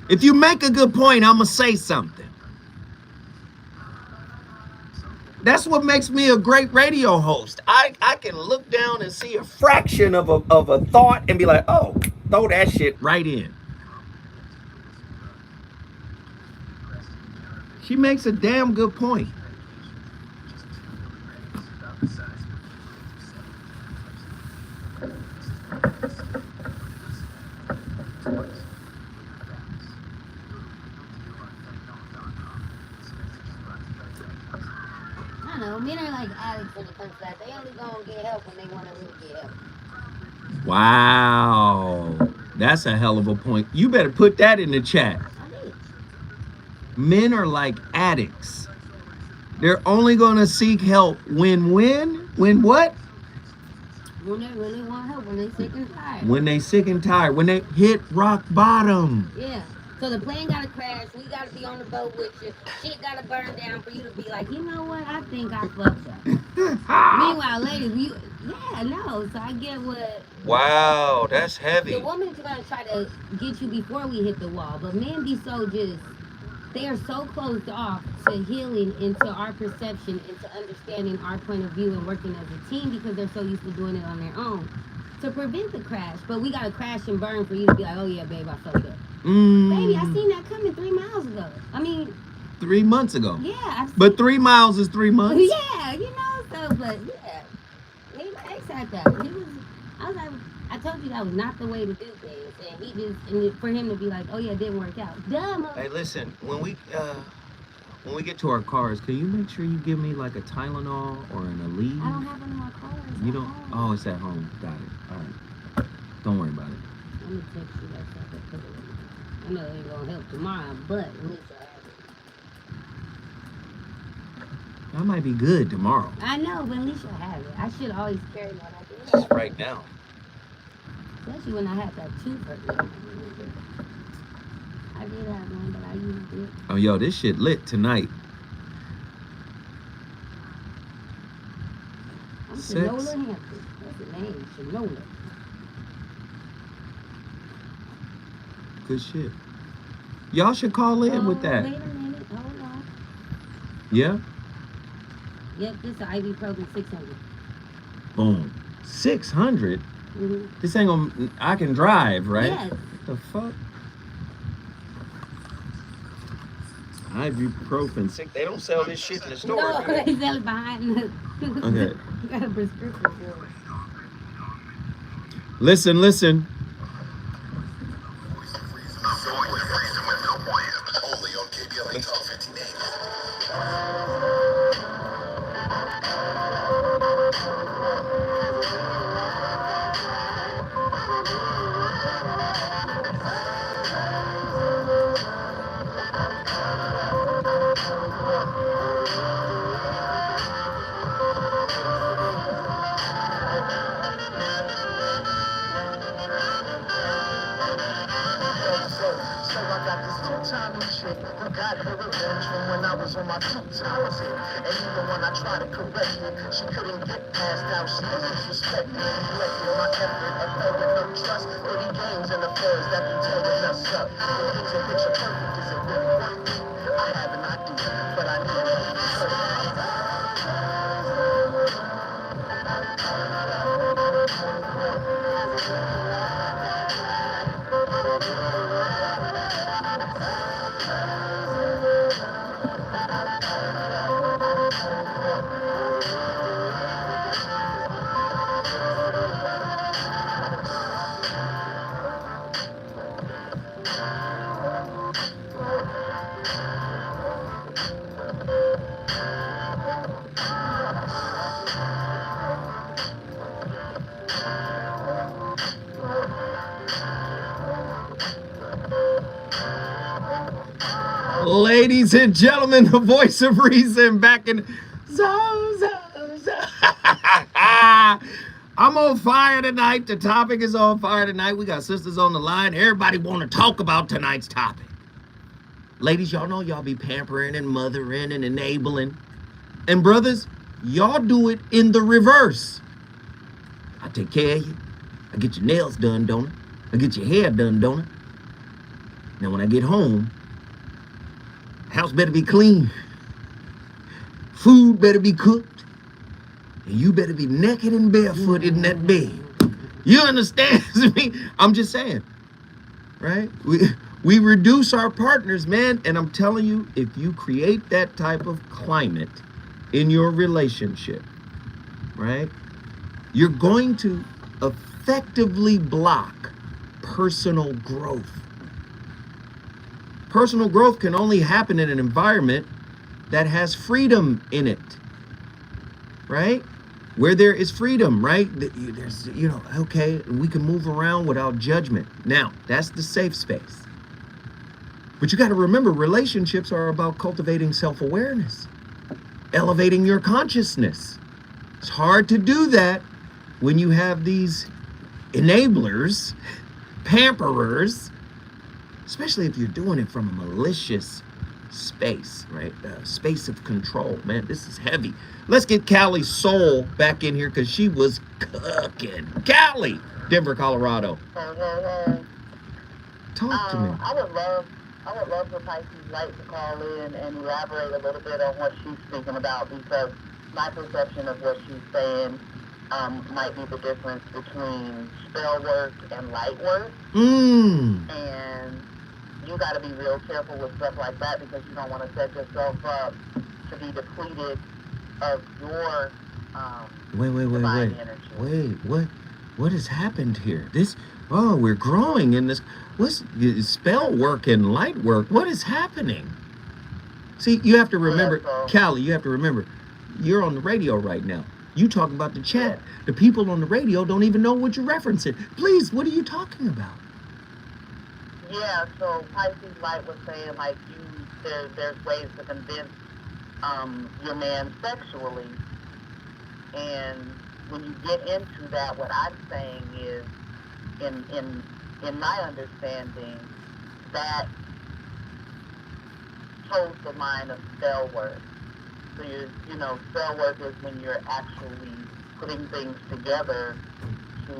If you make a good point, I'm gonna say something. That's what makes me a great radio host. I can look down and see a fraction of a thought and be like, oh, throw that shit right in. She makes a damn good point. I don't know. Men are like addicts when it comes to that. They only gonna get help when they want to really get help. Wow. That's a hell of a point. You better put that in the chat. I did. Men are like addicts. They're only going to seek help when what? When they really want help, when they sick and tired. When they sick and tired, when they hit rock bottom. Yeah. So the plane gotta crash. We gotta be on the boat with you. Shit gotta burn down for you to be like, you know what? I think I fucked up. Meanwhile, ladies, no. So I get what. Wow, that's heavy. The woman's gonna try to get you before we hit the wall, but men be so they are so closed off to healing and to our perception and to understanding our point of view and working as a team because they're so used to doing it on their own to prevent the crash. But we gotta crash and burn for you to be like, oh yeah, babe, I fucked up. Baby, I seen that coming 3 miles ago. I mean, 3 months ago. Yeah. But 3 miles is 3 months. Yeah, but yeah. He said that. I was like, I told you that was not the way to do things. And for him to be like, oh yeah, it didn't work out. Dumb. Hey, listen, when we get to our cars, can you make sure you give me like a Tylenol or an Aleve? I don't have one in my car. You don't? Home. Oh, it's at home. Got it. All right. Don't worry about it. Let me text you that stuff. I know it ain't gonna help tomorrow, but at least I have it. That might be good tomorrow. I know, but at least I have it. I should always carry one. Just right now. Especially when I had that tooth hurt. I did have one, but I used it. Oh, yo, this shit lit tonight. I'm Shanola Hampton. That's the name, Shanola. Good shit. Y'all should call in with that. Wait a minute. Hold on. Yeah? Yep, this is an ibuprofen 600. Boom. 600? Mm-hmm. This ain't gonna... I can drive, right? Yes. What the fuck? Ibuprofen. They don't sell this shit in the store. No, they sell it behind the... Okay. You got a prescription for it. Listen. Only on KBLA Top 15 So I got this two-time chick who got her revenge from when I was on my 2 times here. And even when I tried to correct it, she couldn't get past how she disrespected me. Neglecting my effort of building her trust. Pretty games and affairs that be tearing us up. The things that picture perfect, is it really worth it? I have an idea, but I need to be perfect. Ladies and gentlemen, the voice of reason back in... I'm on fire tonight. The topic is on fire tonight. We got sisters on the line. Everybody want to talk about tonight's topic. Ladies, y'all know y'all be pampering and mothering and enabling. And brothers, y'all do it in the reverse. I take care of you. I get your nails done, don't I? I get your hair done, don't I? Now when I get home, house better be clean. Food better be cooked. And you better be naked and barefoot in that bed. You understand me? I'm just saying, right? We reduce our partners, man. And I'm telling you, if you create that type of climate in your relationship, right, you're going to effectively block personal growth. Personal growth can only happen in an environment that has freedom in it, right? Where there is freedom, right? There's, okay, we can move around without judgment. Now, that's the safe space. But you got to remember, relationships are about cultivating self-awareness, elevating your consciousness. It's hard to do that when you have these enablers, pamperers, especially if you're doing it from a malicious space, right? Space of control. Man, this is heavy. Let's get Callie's soul back in here because she was cooking. Callie, Denver, Colorado. Talk to me. I would love for Pisces Light to call in and elaborate a little bit on what she's speaking about, because my perception of what she's saying might be the difference between spell work and light work. And you got to be real careful with stuff like that, because you don't want to set yourself up to be depleted of your divine energy. What has happened here? We're growing in this. What's spell work and light work? What is happening? See, you have to remember, Callie, you have to remember, you're on the radio right now. You talking about the chat. The people on the radio don't even know what you're referencing. Please, what are you talking about? Yeah, so Pisces Light was saying, like, there's ways to convince your man sexually. And when you get into that, what I'm saying is, in my understanding, that holds the line of spell work. So spell work is when you're actually putting things together to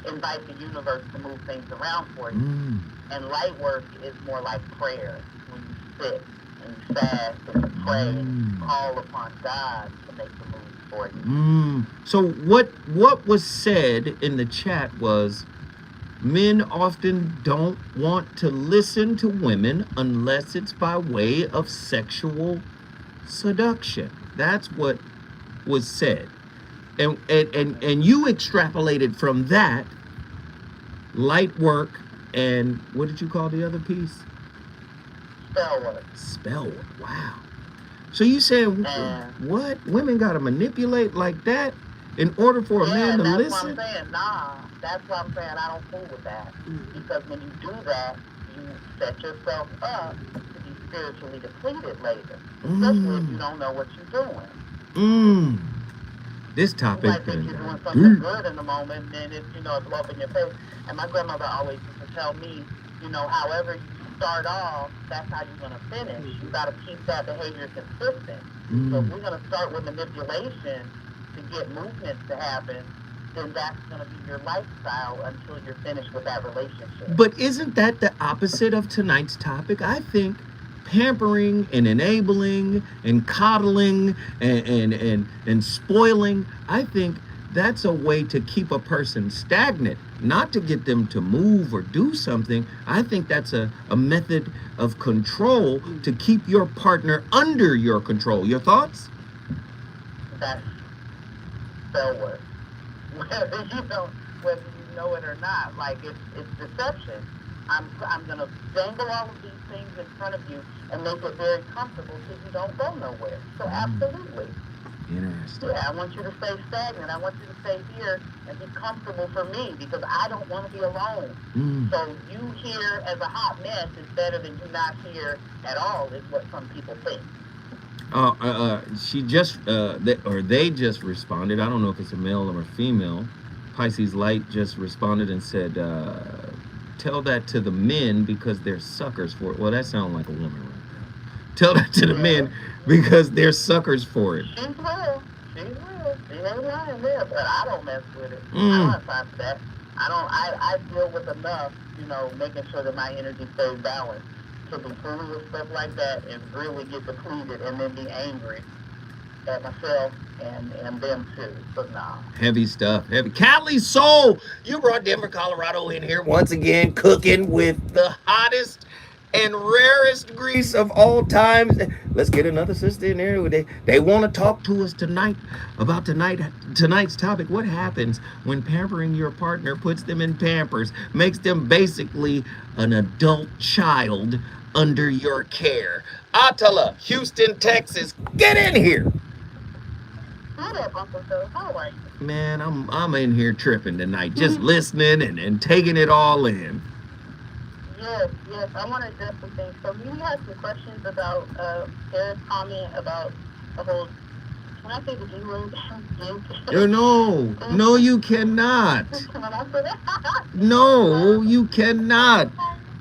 invite the universe to move things around for you. And light work is more like prayer, when you sit and you fast and you pray and you call upon God to make the move for you. So what was said in the chat was, men often don't want to listen to women unless it's by way of sexual seduction. That's what was said. And you extrapolated from that light work and what did you call the other piece? Spell work. Spell work. Wow. So you saying what? Women gotta manipulate like that in order for a man to listen? That's what I'm saying. That's what I'm saying. I don't fool with that. Because when you do that, you set yourself up to be spiritually depleted later. Especially if you don't know what you're doing. This topic. You might think you're doing something good in the moment, and then it's blow up in your face. And my grandmother always used to tell me, however you start off, that's how you're going to finish. You got to keep that behavior consistent. So if we're going to start with manipulation to get movements to happen, then that's going to be your lifestyle until you're finished with that relationship. But isn't that the opposite of tonight's topic? I think pampering and enabling and coddling and spoiling, I think that's a way to keep a person stagnant, not to get them to move or do something. I think that's a method of control to keep your partner under your control. Your thoughts? That's spell work. Whether you know it or not, like it's deception. I'm gonna dangle all of these things in front of you and make it very comfortable so you don't go nowhere. So absolutely. Interesting. Yeah, I want you to stay stagnant. I want you to stay here and be comfortable for me, because I don't want to be alone. So you here as a hot mess is better than you not here at all, is what some people think. She just they just responded. I don't know if it's a male or a female. Pisces Light just responded and said, tell that to the men because they're suckers for it. Well, that sounds like a woman right there. Tell that to the men because they're suckers for it. She's real. She ain't lying there, but I don't mess with it. I don't have time for that. I deal with enough, making sure that my energy stays balanced, to be foolish with stuff like that and really get depleted and then be angry. at myself and them too. But nah. Heavy stuff. Heavy. Cali Soul, you brought Denver, Colorado in here once again, cooking with the hottest and rarest grease of all times. Let's get another sister in there. They want to talk to us tonight about tonight's topic. What happens when pampering your partner puts them in Pampers, makes them basically an adult child under your care? Atala, Houston, Texas, get in here. What up, Uncle Phil? How are you? Man, I'm in here tripping tonight, just listening and taking it all in. Yes, I want to address some things. So we had some questions about Sarah's comment about the whole, can I say the G word? No, you cannot. Can I say that? No, you cannot.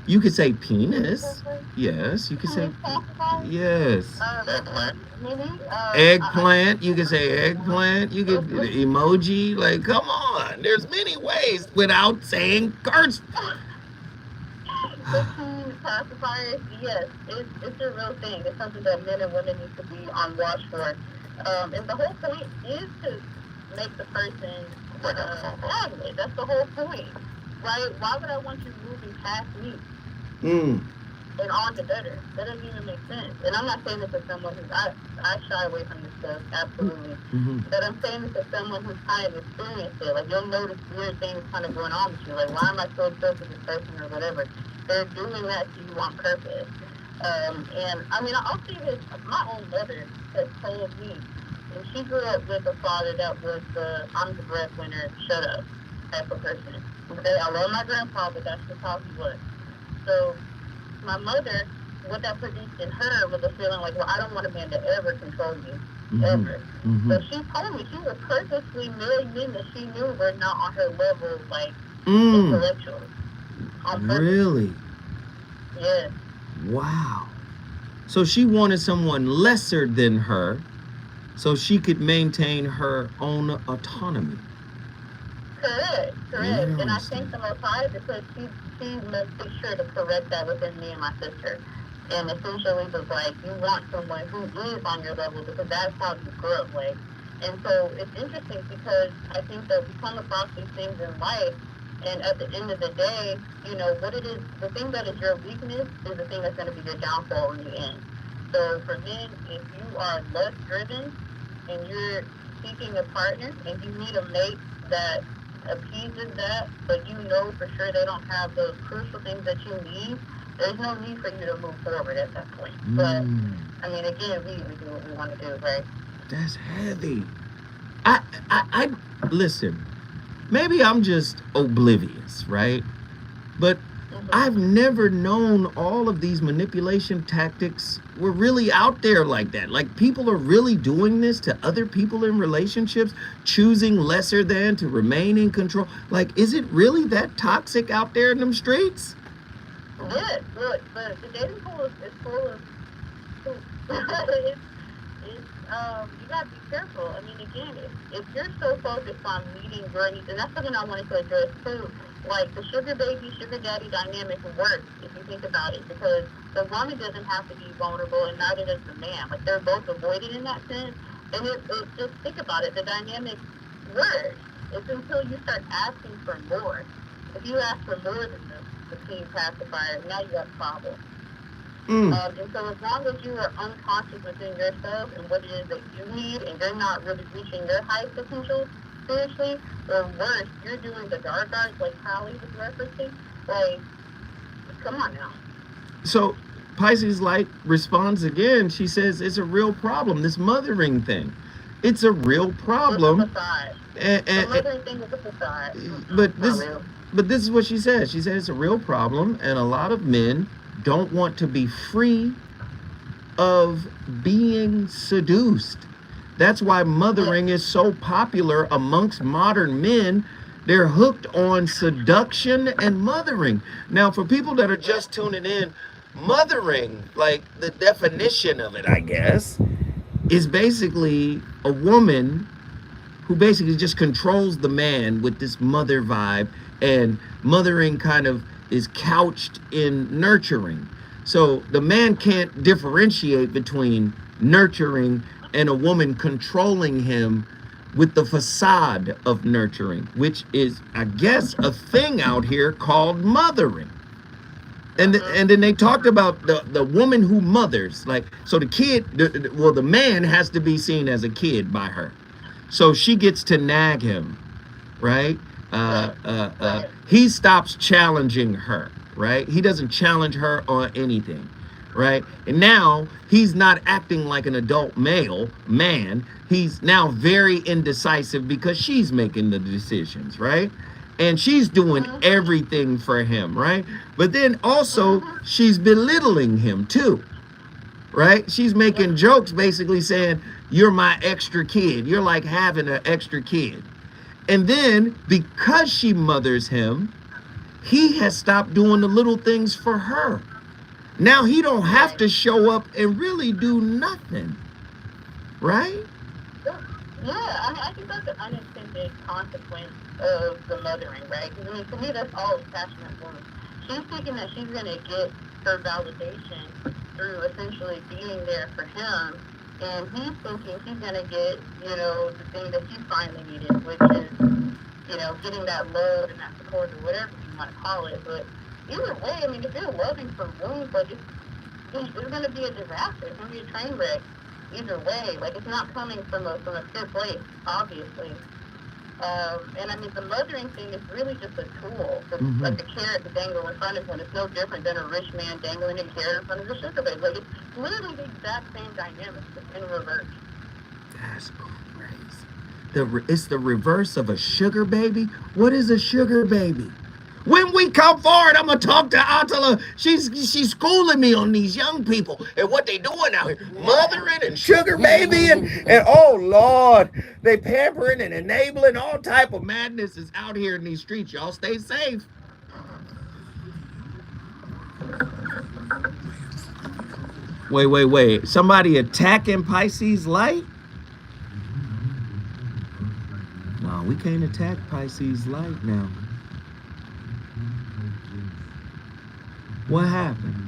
You could say penis. Yes, you could say, yes. Eggplant, you can say eggplant, you could emoji, like, come on. There's many ways without saying curse. Pacifiers, yes, it's a real thing. It's something that men and women need to be on watch for. And the whole point is to make the person stagnant. That's the whole point, right? Why would I want you moving past me and on to better? That doesn't even make sense. And I'm not saying this as someone who's, I shy away from this stuff, absolutely. But I'm saying this as someone who's kind of experienced it. Like, you'll notice weird things kind of going on with you. Like, why am I so obsessed with this person or whatever? They're doing that to you on purpose. And I mean, I'll say this, my own mother has told me, and she grew up with a father that was I'm the breadwinner, shut up type of person. Okay, I love my grandpa, but that's just how he was. So my mother, what that produced in her was a feeling like, well, I don't want a man to ever control you, ever. So she told me she would purposely marry men that she knew were not on her level, like, intellectually. Really? Yeah. Wow. So she wanted someone lesser than her so she could maintain her own autonomy. Correct. And I think the most high because she made sure to correct that within me and my sister. And essentially was like, you want someone who is on your level because that's how you grew up, like. And so it's interesting because I think that we come across these things in life. And at the end of the day, you know, what it is, the thing that is your weakness is the thing that's going to be your downfall in the end. So for men, if you are less driven and you're seeking a partner and you need a mate that appeases that, but you know for sure they don't have those crucial things that you need, there's no need for you to move forward at that point. But, I mean, again, we do what we want to do, right? That's heavy. I listen. Maybe I'm just oblivious, right? But I've never known all of these manipulation tactics were really out there like that. Like, people are really doing this to other people in relationships, choosing lesser than to remain in control. Like, is it really that toxic out there in them streets? Yes, look, but the dating pool is full of poop. You gotta be careful. I mean, again, if you're so focused on meeting your needs, and that's something I wanted to address too, like the sugar baby, sugar daddy dynamic works if you think about it, because the woman doesn't have to be vulnerable and neither does the man. Like, they're both avoided in that sense. And it just think about it, the dynamic works. It's until you start asking for more. If you ask for more than the teen pacifier, now you have a problem. And so as long as you are unconscious within yourself and what it is that you need and you're not really reaching your highest potential spiritually, or worse, you're doing the dark arts like Holly was referencing, like, come on now. So Pisces Light responds again. She says it's a real problem, this mothering thing. It's a real problem. It's a facade. The mothering thing is a facade. But this is what she says. She says it's a real problem, and a lot of men don't want to be free of being seduced. That's why mothering is so popular amongst modern men. They're hooked on seduction and mothering. Now, for people that are just tuning in, mothering, like the definition of it, I guess, is basically a woman who basically just controls the man with this mother vibe, and mothering kind of is couched in nurturing. So the man can't differentiate between nurturing and a woman controlling him with the facade of nurturing, which is, I guess, a thing out here called mothering. And then they talked about the woman who mothers, like, so the kid, the man has to be seen as a kid by her, so she gets to nag him, right? He stops challenging her, right? He doesn't challenge her on anything, right? And now he's not acting like an adult man. He's now very indecisive because she's making the decisions, right? And she's doing everything for him, right? But then also she's belittling him too, right? She's making jokes basically saying, you're my extra kid. You're like having an extra kid. And then because she mothers him, he has stopped doing the little things for her. Now he don't have to show up and really do nothing, right? Yeah, I think that's an unintended consequence of the mothering, right? Because, I mean, to me, that's all attachment wounds. She's thinking that she's going to get her validation through essentially being there for him, and he's thinking he's going to get, you know, the thing that he finally needed, which is, you know, getting that love and that support or whatever you want to call it. But either way, I mean, if you're loving for wounds, like, it's going to be a disaster. It's going to be a train wreck. Either way, like, it's not coming from a pure place, obviously. And I mean, the mothering thing is really just a tool, like a carrot to dangle in front of him. It's no different than a rich man dangling a carrot in front of a sugar baby. Like, it's literally the exact same dynamic, just in reverse. That's crazy. It's the reverse of a sugar baby. What is a sugar baby? When we come forward, I'm gonna talk to Attila. She's schooling me on these young people and what they doing out here, mothering and sugar baby and oh Lord, they pampering and enabling all type of madness is out here in these streets. Y'all stay safe. Wait. Somebody attacking Pisces light? No, we can't attack Pisces light now. What happened?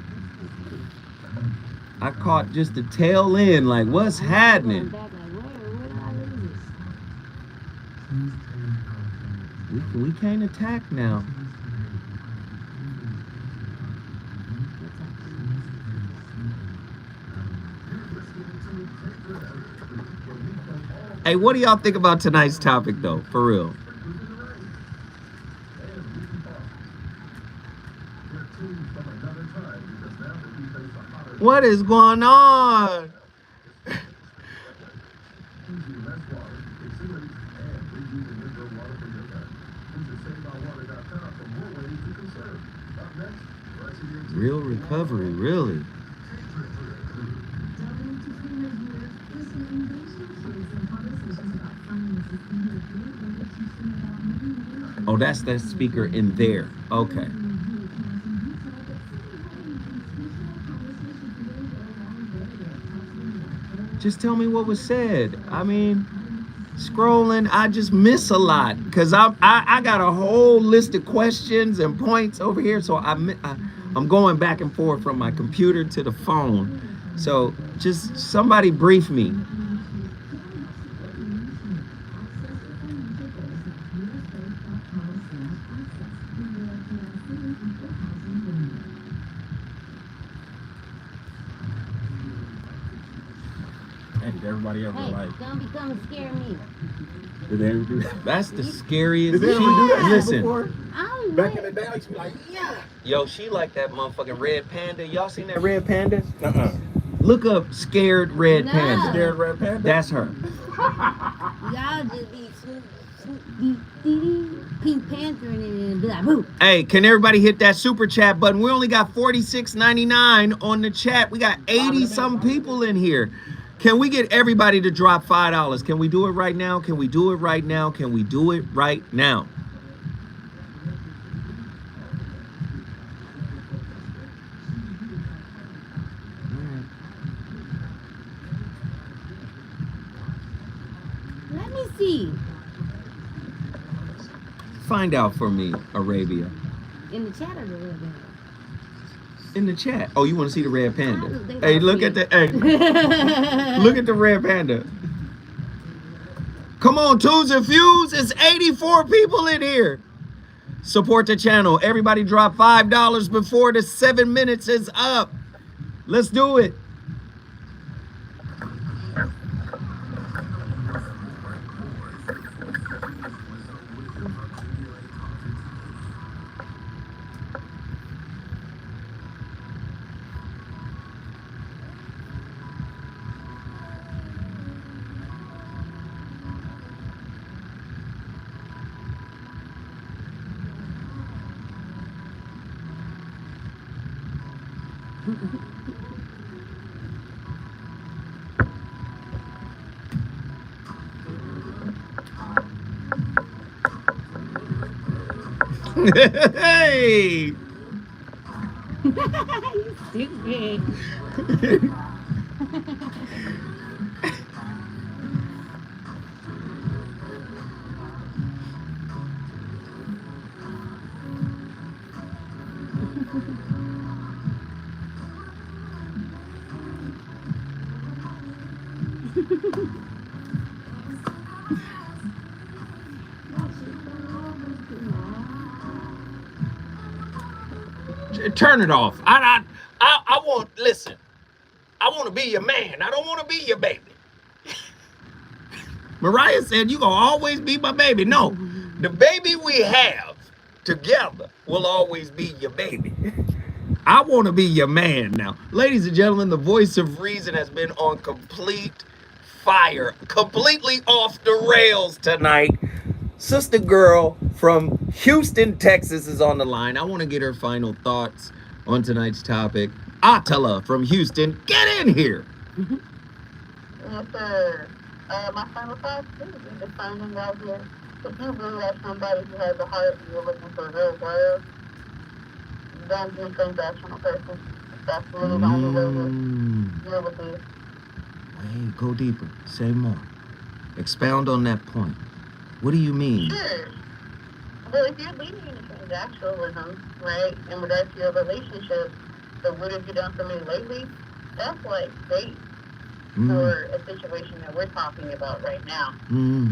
I caught just the tail end, like, what's happening? We can't attack now. Hey, what do y'all think about tonight's topic, though, for real? What is going on? Real recovery, really. Oh, that's that speaker in there. Okay. Just tell me what was said. I mean, scrolling, I just miss a lot because I got a whole list of questions and points over here. So I'm going back and forth from my computer to the phone. So just somebody brief me. Did everybody ever like? Don't be coming scare me. Did they ever do that? That's the scariest. Did they ever do that Listen. before? Oh, Back in the day, I used to be like, yeah. Yo, she like that motherfucking red panda. Y'all seen that red panda? Uh-uh. Look up scared red No. panda. Scared red panda? That's her. y'all just be Pink Panther and be like, boo. Hey, can everybody hit that super chat button? We only got $46.99 on the chat. We got 80-some people in here. Can we get everybody to drop $5? Can we do it right now? Can we do it right now? Can we do it right now? Let me see. Find out for me, Arabia. In the chat or the real bad? In the chat. Oh, you want to see the red panda? They Hey, love look me. at the look at the red panda. Come on, twos and fews. It's 84 people in here. Support the channel. Everybody drop $5 before the 7 minutes is up. Let's do it. Hey. You stupid. Turn it off. I want, listen, I want to be your man. I don't want to be your baby. Mariah said you gonna always be my baby. No, the baby we have together will always be your baby. I want to be your man now. Ladies and gentlemen, the voice of reason has been on complete fire, completely off the rails tonight. Sister girl from Houston, Texas is on the line. I want to get her final thoughts on tonight's topic. Atala from Houston, get in here. Yes, sir. My final thoughts is be defining out here. If you really have somebody who has a heart and you're looking for real love, don't be a transactional person. That's really the only way to deal with it. Hey, go deeper. Say more. Expound on that point. What do you mean? Sure. Well, if you're leading into transactionalism, right, in regards to your relationship, so what have you done for me lately? That's like bait for a situation that we're talking about right now.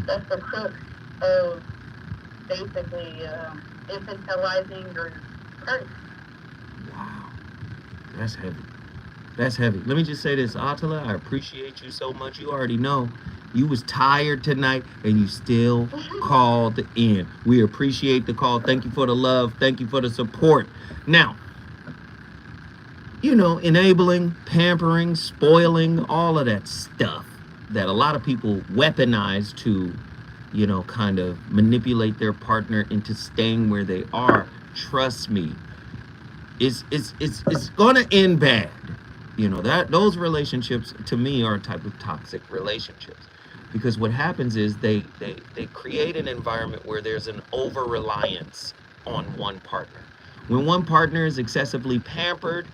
That's the crux of basically infantilizing your person. Wow. That's heavy. That's heavy. Let me just say this, Atala, I appreciate you so much. You already know you was tired tonight and you still called in. We appreciate the call. Thank you for the love. Thank you for the support. Now, you know, enabling, pampering, spoiling, all of that stuff that a lot of people weaponize to, you know, kind of manipulate their partner into staying where they are. Trust me, it's gonna end bad. You know, that those relationships to me are a type of toxic relationships, because what happens is they create an environment where there's an over reliance on one partner. When one partner is excessively pampered,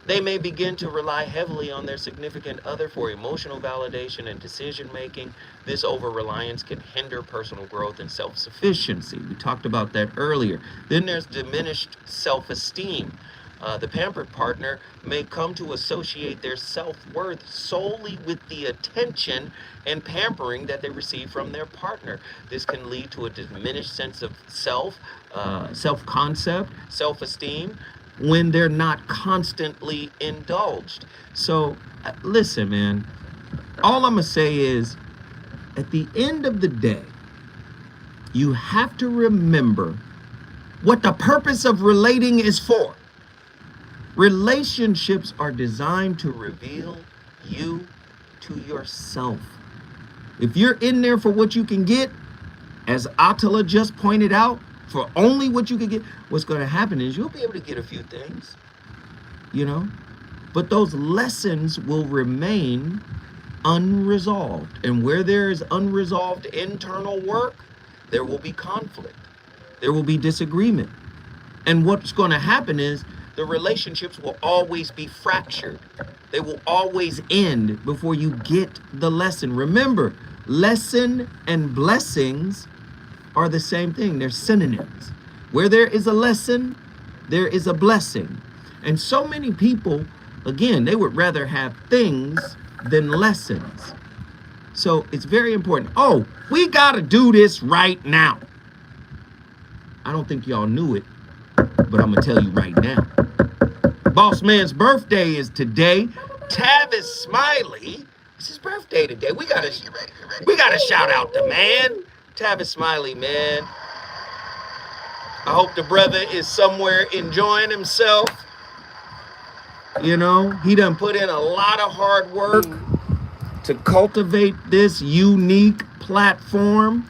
they may begin to rely heavily on their significant other for emotional validation and decision making. This over reliance can hinder personal growth and self-sufficiency. We talked about that earlier. Then there's diminished self-esteem. The pampered partner may come to associate their self-worth solely with the attention and pampering that they receive from their partner. This can lead to a diminished sense of self-concept, self-esteem, when they're not constantly indulged. So, listen, man, all I'm gonna say is, at the end of the day, you have to remember what the purpose of relating is for. Relationships are designed to reveal you to yourself. If you're in there for what you can get, as Atala just pointed out, for only what you can get, what's going to happen is you'll be able to get a few things, you know, but those lessons will remain unresolved. And where there is unresolved internal work, there will be conflict. There will be disagreement. And what's going to happen is the relationships will always be fractured. They will always end before you get the lesson. Remember, lesson and blessings are the same thing. They're synonyms. Where there is a lesson, there is a blessing. And so many people, again, they would rather have things than lessons. So it's very important. Oh, we got to do this right now. I don't think y'all knew it, but I'm going to tell you right now. Boss Man's birthday is today. Tavis Smiley, it's his birthday today. We gotta shout out the man. Tavis Smiley, man. I hope the brother is somewhere enjoying himself. You know, he done put in a lot of hard work to cultivate this unique platform.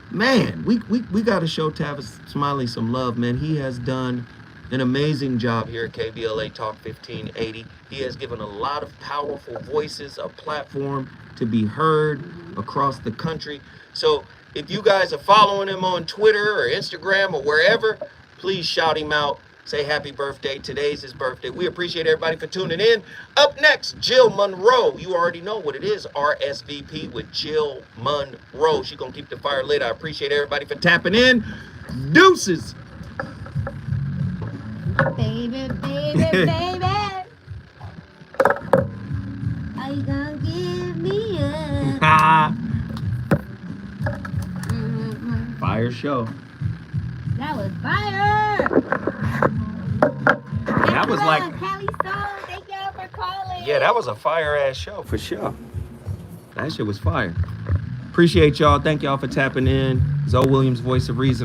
Man, we got to show Tavis Smiley some love, man. He has done an amazing job here at KBLA Talk 1580. He has given a lot of powerful voices a platform to be heard across the country. So if you guys are following him on Twitter or Instagram or wherever, please shout him out. Say happy birthday. Today's his birthday. We appreciate everybody for tuning in. Up next, Jill Monroe. You already know what it is. RSVP with Jill Monroe. She's going to keep the fire lit. I appreciate everybody for tapping in. Deuces. Baby, baby, baby. Are you gonna give me up? Fire show. That was fire. That was like, Kelly Stone, thank y'all for calling. yeah, that was a fire ass show for sure. That shit was fire. Appreciate y'all. Thank y'all for tapping in. Zoe Williams, voice of reason.